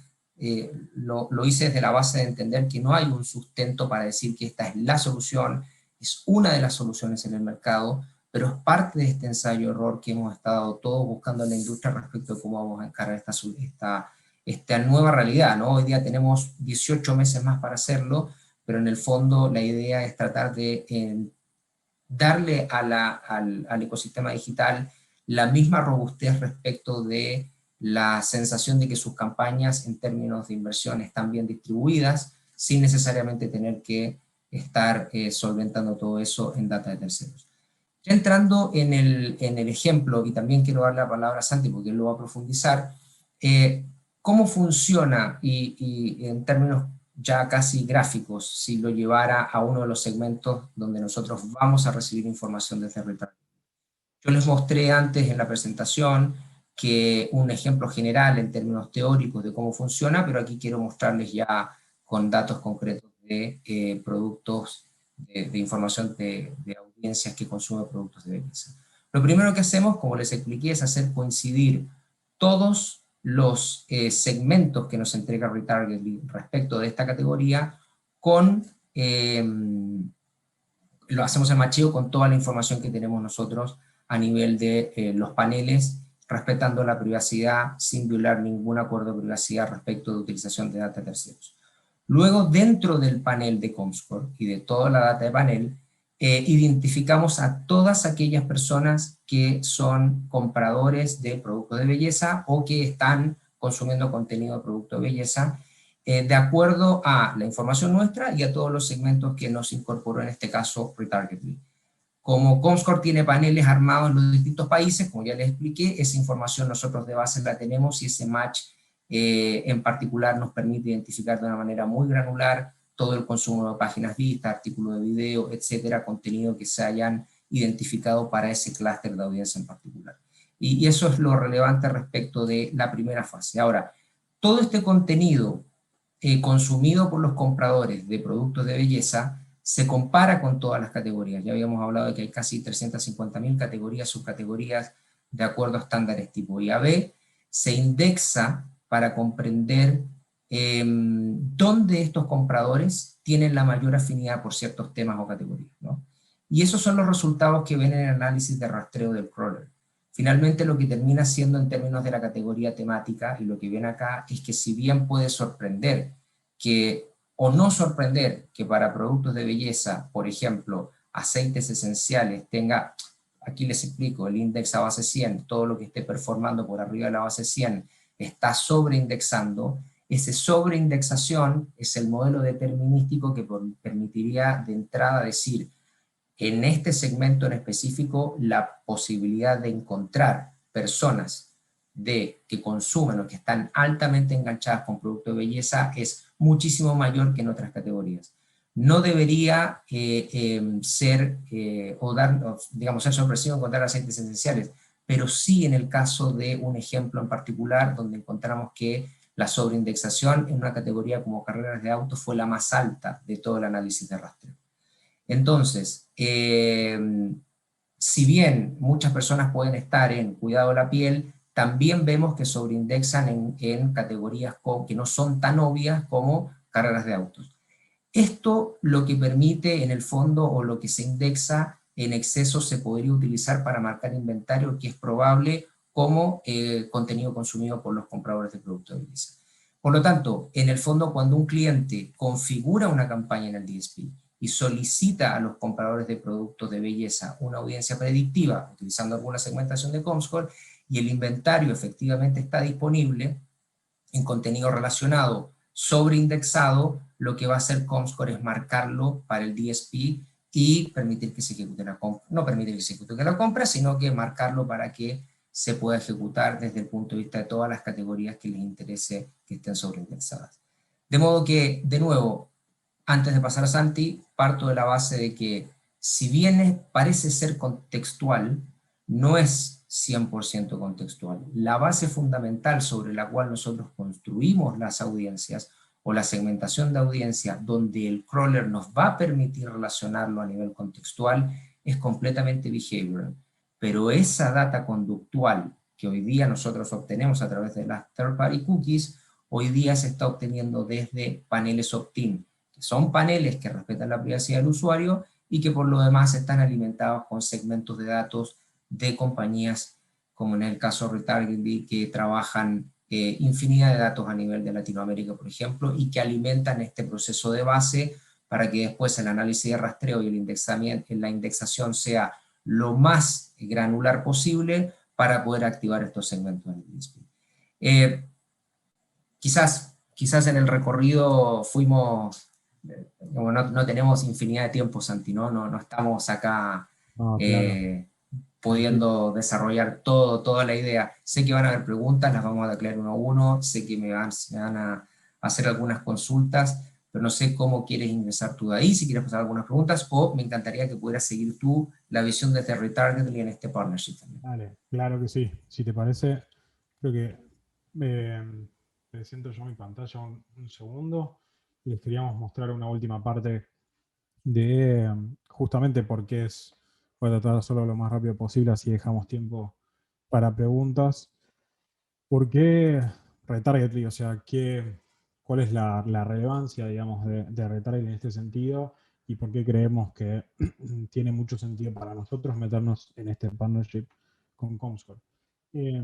lo hice desde la base de entender que no hay un sustento para decir que esta es la solución, es una de las soluciones en el mercado, pero es parte de este ensayo-error que hemos estado todos buscando en la industria respecto a cómo vamos a encarar esta nueva realidad, ¿no? Hoy día tenemos 18 meses más para hacerlo, pero en el fondo la idea es tratar de darle al ecosistema digital la misma robustez respecto de la sensación de que sus campañas en términos de inversión están bien distribuidas, sin necesariamente tener que estar solventando todo eso en data de terceros. Ya entrando en el ejemplo, y también quiero darle la palabra a Santi porque él lo va a profundizar, cómo funciona y en términos ya casi gráficos, si lo llevara a uno de los segmentos donde nosotros vamos a recibir información desde Retargeting. Yo les mostré antes en la presentación que un ejemplo general en términos teóricos de cómo funciona, pero aquí quiero mostrarles ya con datos concretos de productos, de información de audiencias que consumen productos de belleza. Lo primero que hacemos, como les expliqué, es hacer coincidir todos los segmentos que nos entrega Retargeting respecto de esta categoría con, lo hacemos el macheo con toda la información que tenemos nosotros a nivel de los paneles, respetando la privacidad sin violar ningún acuerdo de privacidad respecto de utilización de data de terceros. Luego, dentro del panel de Comscore y de toda la data de panel, identificamos a todas aquellas personas que son compradores de productos de belleza o que están consumiendo contenido de productos de belleza, de acuerdo a la información nuestra y a todos los segmentos que nos incorporó en este caso Retargeting. Como Comscore tiene paneles armados en los distintos países, como ya les expliqué, esa información nosotros de base la tenemos y ese match en particular nos permite identificar de una manera muy granular todo el consumo de páginas vistas, artículos de video, etcétera, contenido que se hayan identificado para ese clúster de audiencia en particular. Y eso es lo relevante respecto de la primera fase. Ahora, todo este contenido consumido por los compradores de productos de belleza se compara con todas las categorías. Ya habíamos hablado de que hay casi 350.000 categorías, subcategorías de acuerdo a estándares tipo IAB. Se indexa para comprender dónde estos compradores tienen la mayor afinidad por ciertos temas o categorías, ¿no? Y esos son los resultados que ven en el análisis de rastreo del crawler. Finalmente lo que termina siendo en términos de la categoría temática, y lo que ven acá, es que si bien puede sorprender que, o no sorprender que para productos de belleza, por ejemplo, aceites esenciales tenga, aquí les explico, el índice a base 100, todo lo que esté performando por arriba de la base 100 está sobreindexando. Ese sobreindexación es el modelo determinístico que permitiría de entrada decir, en este segmento en específico, la posibilidad de encontrar personas que consumen o que están altamente enganchadas con productos de belleza es muchísimo mayor que en otras categorías. No debería ser ser sorpresivo encontrar aceites esenciales, pero sí en el caso de un ejemplo en particular donde encontramos que la sobreindexación en una categoría como carreras de autos fue la más alta de todo el análisis de rastreo. Entonces, si bien muchas personas pueden estar en cuidado de la piel, también vemos que sobreindexan en categorías que no son tan obvias como carreras de autos. Esto lo que permite en el fondo, o lo que se indexa, en exceso se podría utilizar para marcar inventario que es probable como contenido consumido por los compradores de productos de belleza. Por lo tanto, en el fondo, cuando un cliente configura una campaña en el DSP y solicita a los compradores de productos de belleza una audiencia predictiva, utilizando alguna segmentación de Comscore, y el inventario efectivamente está disponible en contenido relacionado sobreindexado, lo que va a hacer Comscore es marcarlo para el DSP y permitir que se ejecute la compra. No permitir que se ejecute la compra, sino que marcarlo para que se pueda ejecutar desde el punto de vista de todas las categorías que les interese que estén sobreindexadas. De modo que, de nuevo, antes de pasar a Santi, parto de la base de que si bien parece ser contextual, no es 100% contextual. La base fundamental sobre la cual nosotros construimos las audiencias o la segmentación de audiencia, donde el crawler nos va a permitir relacionarlo a nivel contextual, es completamente behavioral. Pero esa data conductual que hoy día nosotros obtenemos a través de las third-party cookies, hoy día se está obteniendo desde paneles opt-in, que son paneles que respetan la privacidad del usuario y que por lo demás están alimentados con segmentos de datos de compañías, como en el caso de Retargeting, que trabajan infinidad de datos a nivel de Latinoamérica, por ejemplo, y que alimentan este proceso de base para que después el análisis de rastreo y el indexamiento, la indexación sea lo más granular posible para poder activar estos segmentos en el DSP. Quizás en el recorrido fuimos, no tenemos infinidad de tiempo, Santi, no estamos acá No, claro. Tranquilo. pudiendo desarrollar toda la idea. Sé que van a haber preguntas, las vamos a aclarar uno a uno, sé que me van a hacer algunas consultas, pero no sé cómo quieres ingresar tú de ahí, si quieres pasar algunas preguntas, o me encantaría que pudieras seguir tú la visión desde Retargeting en este partnership también. Dale, claro que sí. Si te parece, creo que presento yo mi pantalla un segundo y les queríamos mostrar una última parte de justamente por qué es, voy a tratar solo lo más rápido posible, así dejamos tiempo para preguntas. ¿Por qué retargeting? O sea, ¿cuál es la relevancia, digamos, de retargeting en este sentido? ¿Y por qué creemos que tiene mucho sentido para nosotros meternos en este partnership con Comscore? Eh,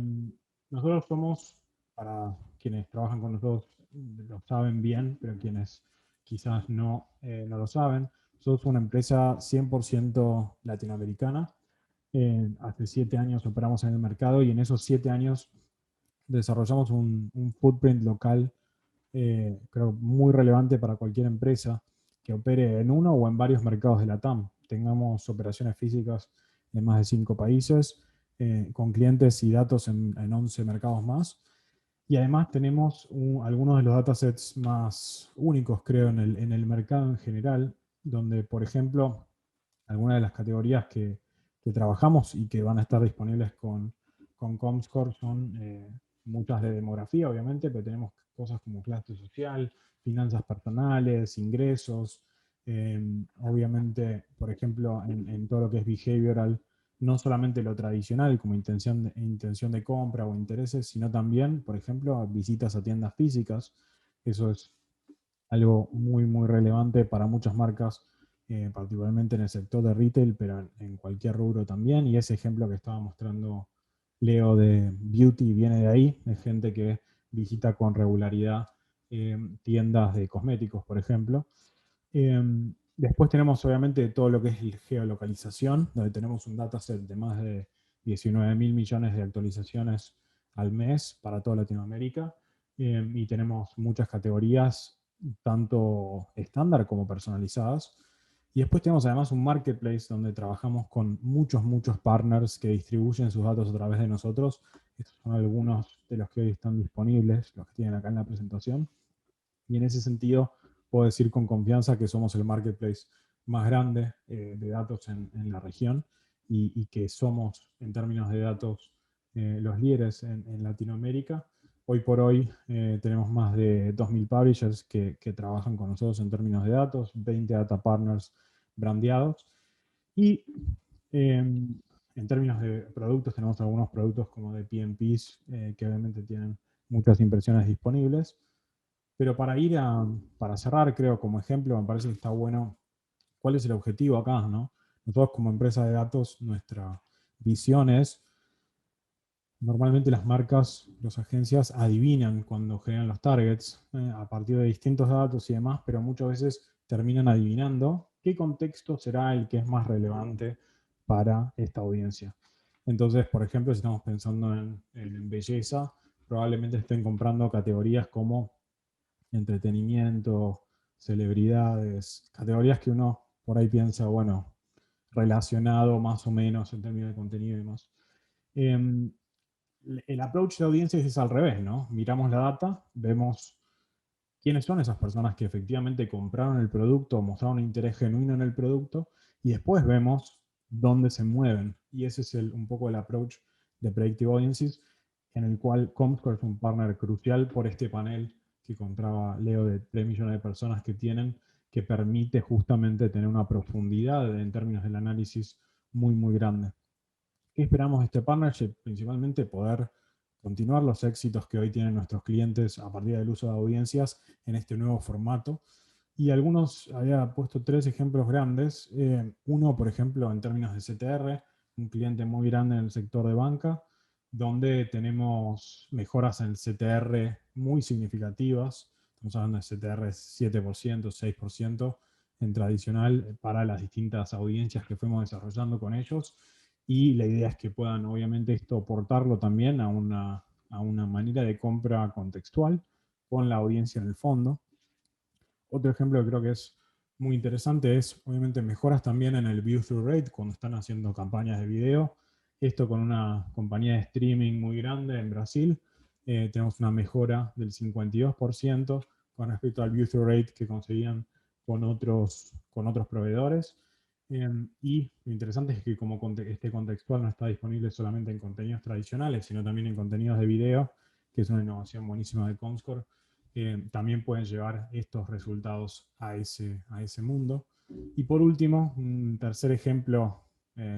Nosotros somos, para quienes trabajan con nosotros, lo saben bien, pero quienes quizás no lo saben, somos una empresa 100% latinoamericana. Hace 7 años operamos en el mercado y en esos 7 años desarrollamos un footprint local, creo, muy relevante para cualquier empresa que opere en uno o en varios mercados de la TAM. Tengamos operaciones físicas en más de 5 países, con clientes y datos en 11 mercados más. Y además tenemos algunos de los datasets más únicos, creo, en el mercado en general, donde, por ejemplo, algunas de las categorías que trabajamos y que van a estar disponibles con Comscore son muchas de demografía, obviamente, pero tenemos cosas como clase social, finanzas personales, ingresos, obviamente, por ejemplo, en todo lo que es behavioral, no solamente lo tradicional como intención de compra o intereses, sino también, por ejemplo, visitas a tiendas físicas. Eso es algo muy, muy relevante para muchas marcas, particularmente en el sector de retail, pero en cualquier rubro también. Y ese ejemplo que estaba mostrando Leo de Beauty viene de ahí, de gente que visita con regularidad tiendas de cosméticos, por ejemplo. Después tenemos obviamente todo lo que es geolocalización, donde tenemos un dataset de más de 19 mil millones de actualizaciones al mes para toda Latinoamérica. Y tenemos muchas categorías, tanto estándar como personalizadas. Y después tenemos además un marketplace donde trabajamos con muchos partners que distribuyen sus datos a través de nosotros. Estos son algunos de los que hoy están disponibles, los que tienen acá en la presentación. Y en ese sentido, puedo decir con confianza que somos el marketplace más grande de datos en la región y que somos, en términos de datos, los líderes en Latinoamérica. Hoy por hoy tenemos más de 2.000 publishers que trabajan con nosotros en términos de datos, 20 data partners brandeados. Y en términos de productos, tenemos algunos productos como de PMPs que obviamente tienen muchas impresiones disponibles. Pero para cerrar, creo, como ejemplo, me parece que está bueno cuál es el objetivo acá, ¿no? Nosotros como empresa de datos, nuestra visión es, normalmente las marcas, las agencias adivinan cuando generan los targets a partir de distintos datos y demás, pero muchas veces terminan adivinando qué contexto será el que es más relevante para esta audiencia. Entonces, por ejemplo, si estamos pensando en belleza, probablemente estén comprando categorías como entretenimiento, celebridades, categorías que uno por ahí piensa, bueno, relacionado más o menos en términos de contenido y demás. El approach de audiencias es al revés, ¿no? Miramos la data, vemos quiénes son esas personas que efectivamente compraron el producto, mostraron un interés genuino en el producto, y después vemos dónde se mueven. Y ese es un poco el approach de Predictive Audiences, en el cual Comscore es un partner crucial por este panel que contaba Leo de 3 millones de personas que tienen, que permite justamente tener una profundidad en términos del análisis muy, muy grande. ¿Qué esperamos de este partnership? Principalmente poder continuar los éxitos que hoy tienen nuestros clientes a partir del uso de audiencias en este nuevo formato. Y algunos, había puesto 3 ejemplos grandes. Uno, por ejemplo, en términos de CTR, un cliente muy grande en el sector de banca, donde tenemos mejoras en el CTR muy significativas. Estamos hablando de CTR 7%, 6% en tradicional para las distintas audiencias que fuimos desarrollando con ellos. Y la idea es que puedan, obviamente, esto portarlo también a una manera de compra contextual con la audiencia en el fondo. Otro ejemplo que creo que es muy interesante es, obviamente, mejoras también en el view-through rate cuando están haciendo campañas de video. Esto con una compañía de streaming muy grande en Brasil. Tenemos una mejora del 52% con respecto al view-through rate que conseguían con otros proveedores. Y lo interesante es que como este contextual no está disponible solamente en contenidos tradicionales, sino también en contenidos de video, que es una innovación buenísima de Comscore, también pueden llevar estos resultados a ese mundo. Y por último, un tercer ejemplo,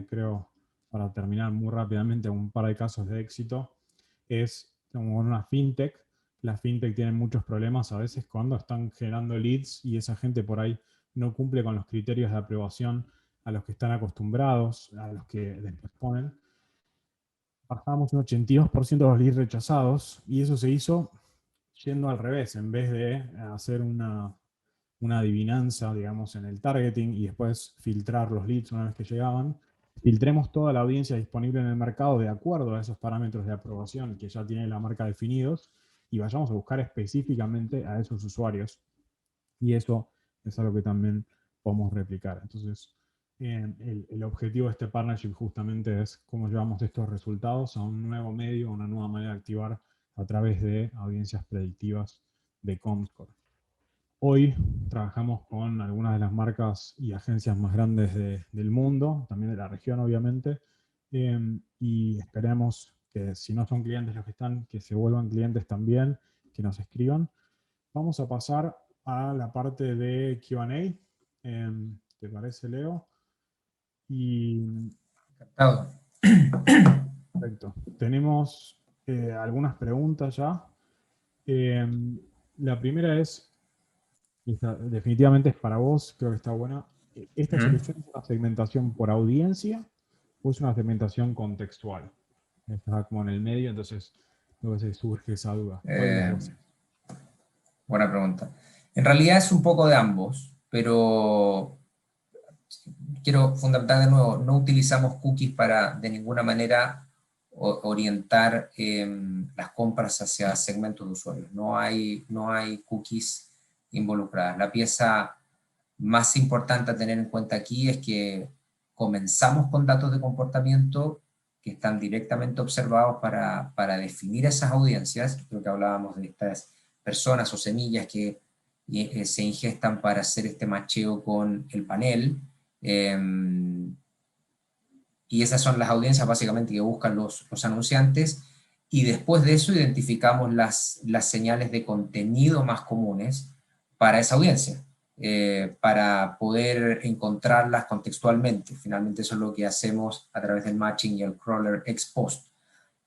creo, para terminar muy rápidamente, un par de casos de éxito, es como una fintech. Las fintech tienen muchos problemas a veces cuando están generando leads y esa gente por ahí no cumple con los criterios de aprobación a los que están acostumbrados, a los que después ponen. Bajamos un 82% de los leads rechazados y eso se hizo yendo al revés, en vez de hacer una adivinanza, digamos, en el targeting y después filtrar los leads una vez que llegaban, filtremos toda la audiencia disponible en el mercado de acuerdo a esos parámetros de aprobación que ya tiene la marca definidos y vayamos a buscar específicamente a esos usuarios. Y eso es algo que también podemos replicar. Entonces, el objetivo de este partnership justamente es cómo llevamos estos resultados a un nuevo medio, a una nueva manera de activar a través de audiencias predictivas de Comscore. Hoy trabajamos con algunas de las marcas y agencias más grandes del mundo, también de la región obviamente, y esperemos que si no son clientes los que están, que se vuelvan clientes también, que nos escriban. Vamos a pasar a la parte de Q&A. ¿Te parece, Leo? Y Encantado. perfecto. Tenemos algunas preguntas ya. Eh, la primera es, definitivamente es para vos, creo que está buena. ¿Esta solución es una segmentación por audiencia o es una segmentación contextual? Está como en el medio, entonces luego se surge esa duda. ¿Cuál de las Eh, dos? Buena pregunta. En realidad es un poco de ambos, pero quiero fundamentar de nuevo, no utilizamos cookies para de ninguna manera orientar las compras hacia segmentos de usuarios. No hay cookies involucradas. La pieza más importante a tener en cuenta aquí es que comenzamos con datos de comportamiento que están directamente observados para definir esas audiencias. Creo que hablábamos de estas personas o semillas que se ingestan para hacer este macheo con el panel. Y esas son las audiencias básicamente que buscan los anunciantes, y después de eso identificamos las señales de contenido más comunes para esa audiencia, para poder encontrarlas contextualmente. Finalmente eso es lo que hacemos a través del matching y el crawler ex post.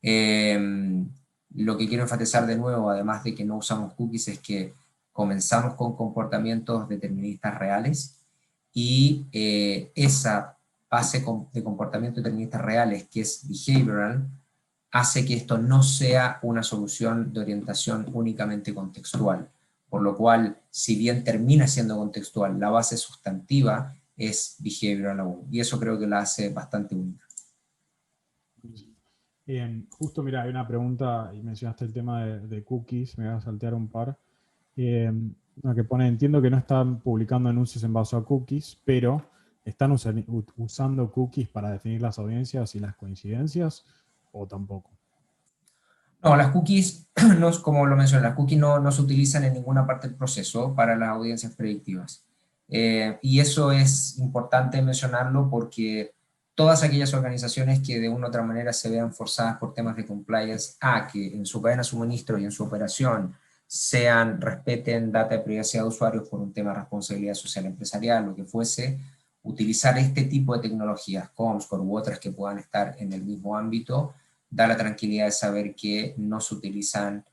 Lo que quiero enfatizar de nuevo, además de que no usamos cookies, es que comenzamos con comportamientos deterministas reales y esa base de comportamiento deterministas reales, que es behavioral, hace que esto no sea una solución de orientación únicamente contextual. Por lo cual, si bien termina siendo contextual, la base sustantiva es behavioral aún. Y eso creo que la hace bastante única. Justo, mira, hay una pregunta, y mencionaste el tema de cookies, me voy a saltear un par. Una que pone, entiendo que no están publicando anuncios en base a cookies, pero ¿están usando cookies para definir las audiencias y las coincidencias o tampoco? No, las cookies, no, como lo mencioné, las cookies no se utilizan en ninguna parte del proceso para las audiencias predictivas. Y eso es importante mencionarlo porque todas aquellas organizaciones que de una u otra manera se vean forzadas por temas de compliance a que en su cadena de suministro y en su operación respeten data de privacidad de usuarios por un tema de responsabilidad social empresarial, lo que fuese, utilizar este tipo de tecnologías, Comscore u otras que puedan estar en el mismo ámbito, da la tranquilidad de saber que no se utilizan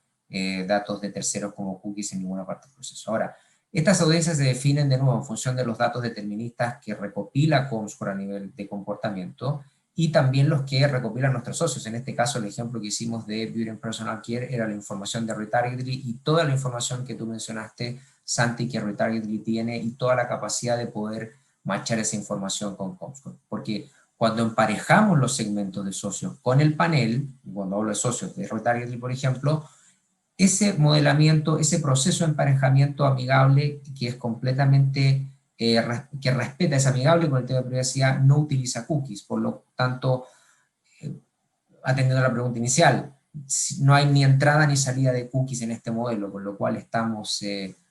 datos de terceros como cookies en ninguna parte del proceso. Ahora, estas audiencias se definen de nuevo en función de los datos deterministas que recopila Comscore a nivel de comportamiento y también los que recopilan nuestros socios. En este caso, el ejemplo que hicimos de Beauty and Personal Care era la información de Retargetly y toda la información que tú mencionaste, Santi, que Retargetly tiene y toda la capacidad de poder matchar esa información con Comscore. Porque cuando emparejamos los segmentos de socios con el panel, cuando hablo de socios de Retargetly, por ejemplo, ese modelamiento, ese proceso de emparejamiento amigable que es completamente, que respeta, es amigable con el tema de privacidad, no utiliza cookies. Por lo tanto, atendiendo a la pregunta inicial, no hay ni entrada ni salida de cookies en este modelo, con lo cual estamos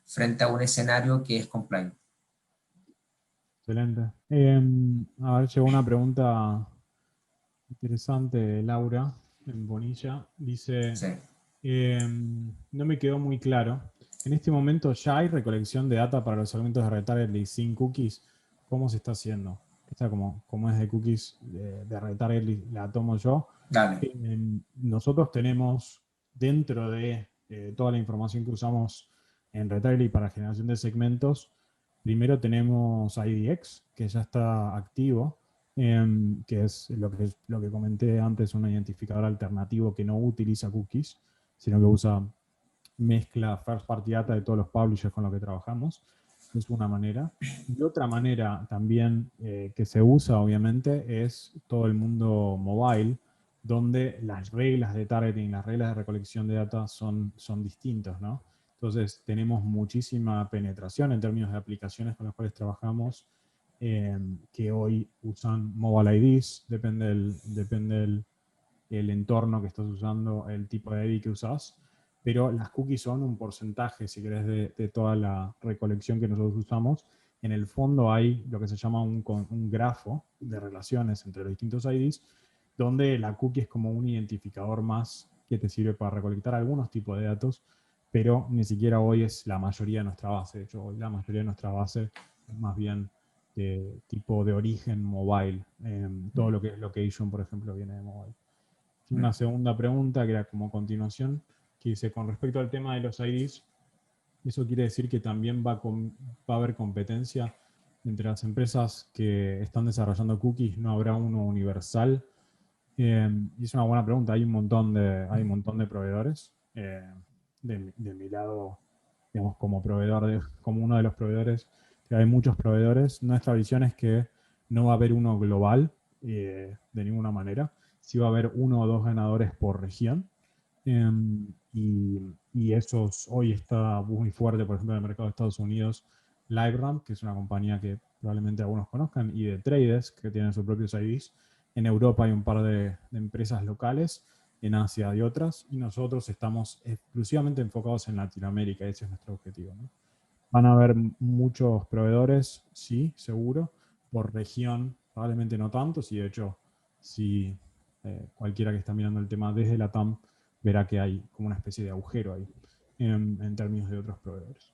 frente a un escenario que es compliant. Excelente. A ver, llegó una pregunta interesante de Laura en Bonilla. Dice, Sí. no me quedó muy claro. En este momento ya hay recolección de data para los segmentos de retargeting sin cookies. ¿Cómo se está haciendo? Esta como es de cookies de retargeting, la tomo yo. Dale. Nosotros tenemos dentro de toda la información que usamos en retargeting para generación de segmentos, primero tenemos IDX, que ya está activo, que es lo que comenté antes, un identificador alternativo que no utiliza cookies, sino que mezcla first party data de todos los publishers con los que trabajamos. Es una manera. Y otra manera también que se usa, obviamente, es todo el mundo mobile, donde las reglas de targeting, las reglas de recolección de data son distintas, ¿no? Entonces, tenemos muchísima penetración en términos de aplicaciones con las cuales trabajamos, que hoy usan mobile IDs, depende el entorno que estás usando, el tipo de ID que usas, pero las cookies son un porcentaje, si querés, de toda la recolección que nosotros usamos. En el fondo hay lo que se llama un grafo de relaciones entre los distintos IDs, donde la cookie es como un identificador más que te sirve para recolectar algunos tipos de datos, pero ni siquiera hoy es la mayoría de nuestra base. De hecho, hoy la mayoría de nuestra base es más bien de tipo de origen mobile. Todo lo que es location, por ejemplo, viene de mobile. Una segunda pregunta que era como continuación, que dice, con respecto al tema de los IDs, ¿eso quiere decir que también va a haber competencia entre las empresas que están desarrollando cookies? ¿No habrá uno universal? Y es una buena pregunta. Hay un montón de proveedores. De mi lado, digamos, como proveedor, como uno de los proveedores, que hay muchos proveedores. Nuestra visión es que no va a haber uno global de ninguna manera. Sí va a haber uno o dos ganadores por región. Y esos hoy está muy fuerte, por ejemplo, en el mercado de Estados Unidos, LiveRamp, que es una compañía que probablemente algunos conozcan, y de Trades, que tienen sus propios IDs. En Europa hay un par de empresas locales, en Asia hay otras, y nosotros estamos exclusivamente enfocados en Latinoamérica, ese es nuestro objetivo, ¿no? Van a haber muchos proveedores, sí, seguro, por región, probablemente no tantos, y de hecho, si cualquiera que está mirando el tema desde la TAM verá que hay como una especie de agujero ahí en términos de otros proveedores.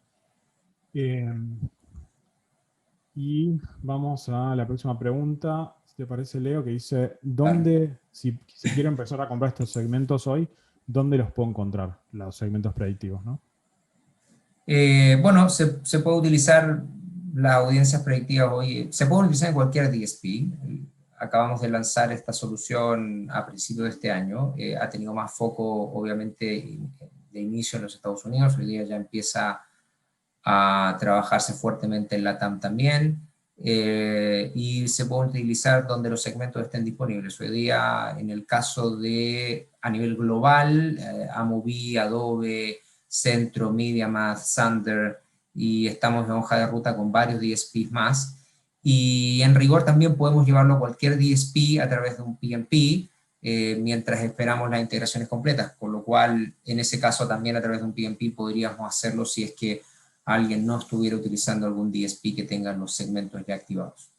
Y vamos a la próxima pregunta, si te parece, Leo, que dice, ¿dónde, si quiero empezar a comprar estos segmentos hoy, dónde los puedo encontrar, los segmentos predictivos, ¿no? Bueno, se puede utilizar las audiencias predictivas hoy se pueden utilizar en cualquier DSP. Acabamos de lanzar esta solución a principios de este año. Ha tenido más foco, obviamente, de inicio en los Estados Unidos. Hoy día ya empieza a trabajarse fuertemente en LATAM también. Y se puede utilizar donde los segmentos estén disponibles. Hoy día, en el caso de, a nivel global, Amobi, Adobe, Centro, MediaMath, Sander, y estamos en hoja de ruta con varios DSPs más. Y en rigor también podemos llevarlo a cualquier DSP a través de un PMP, mientras esperamos las integraciones completas, con lo cual en ese caso también a través de un PMP podríamos hacerlo si es que alguien no estuviera utilizando algún DSP que tenga los segmentos ya activados.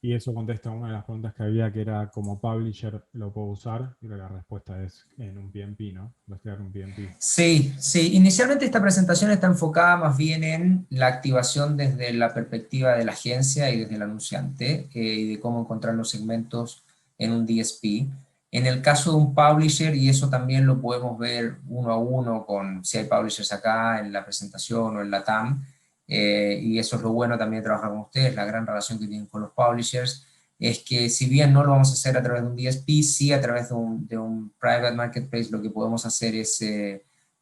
Y eso contesta una de las preguntas que había, que era como publisher lo puedo usar, y la respuesta es en un PMP, ¿no? Va a crear un PMP. Sí, sí. Inicialmente esta presentación está enfocada más bien en la activación desde la perspectiva de la agencia y desde el anunciante, y de cómo encontrar los segmentos en un DSP. En el caso de un publisher, y eso también lo podemos ver uno a uno con si hay publishers acá en la presentación o en la TAM, y eso es lo bueno también de trabajar con ustedes, la gran relación que tienen con los publishers, es que si bien no lo vamos a hacer a través de un DSP, sí a través de un private marketplace lo que podemos hacer es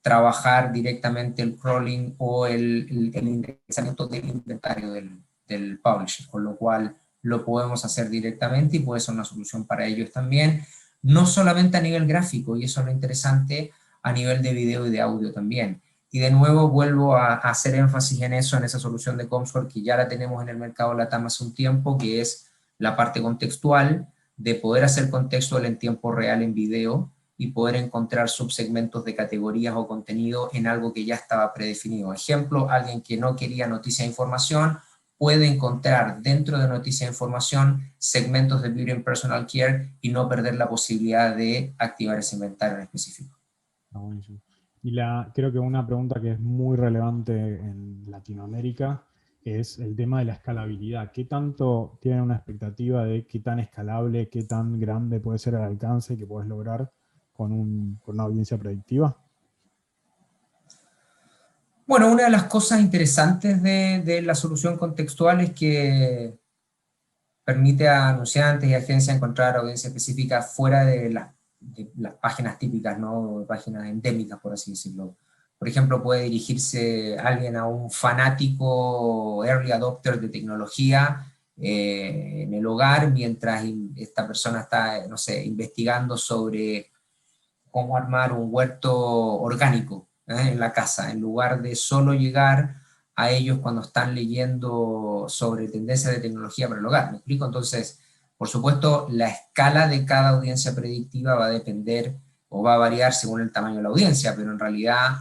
trabajar directamente el crawling o el indexamiento del inventario del publisher, con lo cual lo podemos hacer directamente y puede ser una solución para ellos también, no solamente a nivel gráfico, y eso es lo interesante, a nivel de video y de audio también. Y de nuevo vuelvo a hacer énfasis en eso, en esa solución de Comscore que ya la tenemos en el mercado LATAM hace un tiempo, que es la parte contextual, de poder hacer contextual en tiempo real en video y poder encontrar subsegmentos de categorías o contenido en algo que ya estaba predefinido. Ejemplo, alguien que no quería noticia e información puede encontrar dentro de noticia e información segmentos de Beauty and Personal Care y no perder la posibilidad de activar ese inventario en específico. Está buenísimo. Y creo que una pregunta que es muy relevante en Latinoamérica es el tema de la escalabilidad. ¿Qué tanto tienen una expectativa de qué tan escalable, qué tan grande puede ser el alcance que puedes lograr con una audiencia predictiva? Bueno, una de las cosas interesantes de la solución contextual es que permite a anunciantes y agencias encontrar audiencia específica fuera de las páginas típicas, ¿no? Páginas endémicas, por así decirlo. Por ejemplo, puede dirigirse alguien a un fanático early adopter de tecnología en el hogar, mientras esta persona está, no sé, investigando sobre cómo armar un huerto orgánico en la casa, en lugar de solo llegar a ellos cuando están leyendo sobre tendencias de tecnología para el hogar. ¿Me explico? Entonces, por supuesto, la escala de cada audiencia predictiva va a depender o va a variar según el tamaño de la audiencia, pero en realidad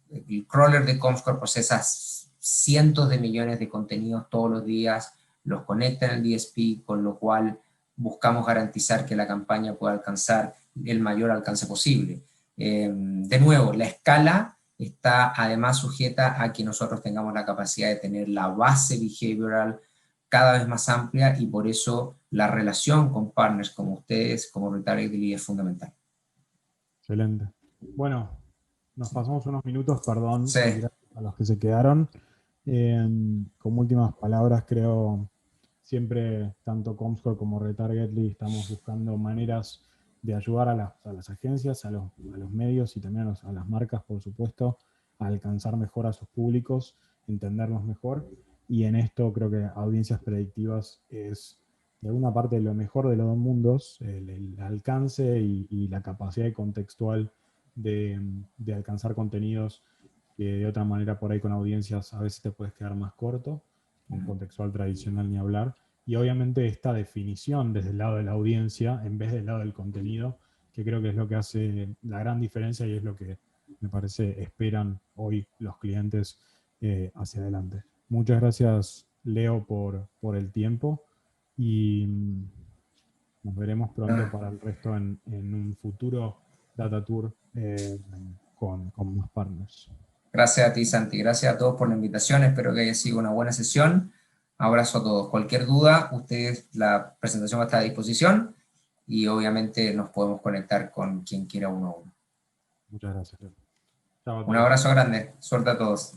el crawler de Comscore procesa cientos de millones de contenidos todos los días, los conecta en el DSP, con lo cual buscamos garantizar que la campaña pueda alcanzar el mayor alcance posible. De nuevo, la escala está además sujeta a que nosotros tengamos la capacidad de tener la base behavioral cada vez más amplia, y por eso la relación con partners como ustedes, como Retargetly, es fundamental. Excelente. Bueno, nos pasamos unos minutos, perdón, Sí. y gracias a los que se quedaron. Como últimas palabras, creo siempre, tanto Comscore como Retargetly, estamos buscando maneras de ayudar a las agencias, a los medios y también a las marcas, por supuesto, a alcanzar mejor a sus públicos, entendernos mejor. Y en esto creo que audiencias predictivas es de alguna parte lo mejor de los dos mundos, el alcance y la capacidad contextual de alcanzar contenidos que de otra manera por ahí con audiencias a veces te puedes quedar más corto, con contextual tradicional ni hablar. Y obviamente esta definición desde el lado de la audiencia en vez del lado del contenido, que creo que es lo que hace la gran diferencia y es lo que me parece esperan hoy los clientes hacia adelante. Muchas gracias, Leo, por el tiempo y nos veremos pronto para el resto en un futuro Data Tour con más partners. Gracias a ti, Santi. Gracias a todos por la invitación. Espero que haya sido una buena sesión. Abrazo a todos. Cualquier duda, ustedes, la presentación va a estar a disposición y obviamente nos podemos conectar con quien quiera uno a uno. Muchas gracias. Chao a Un todos. abrazo grande. Suerte a todos.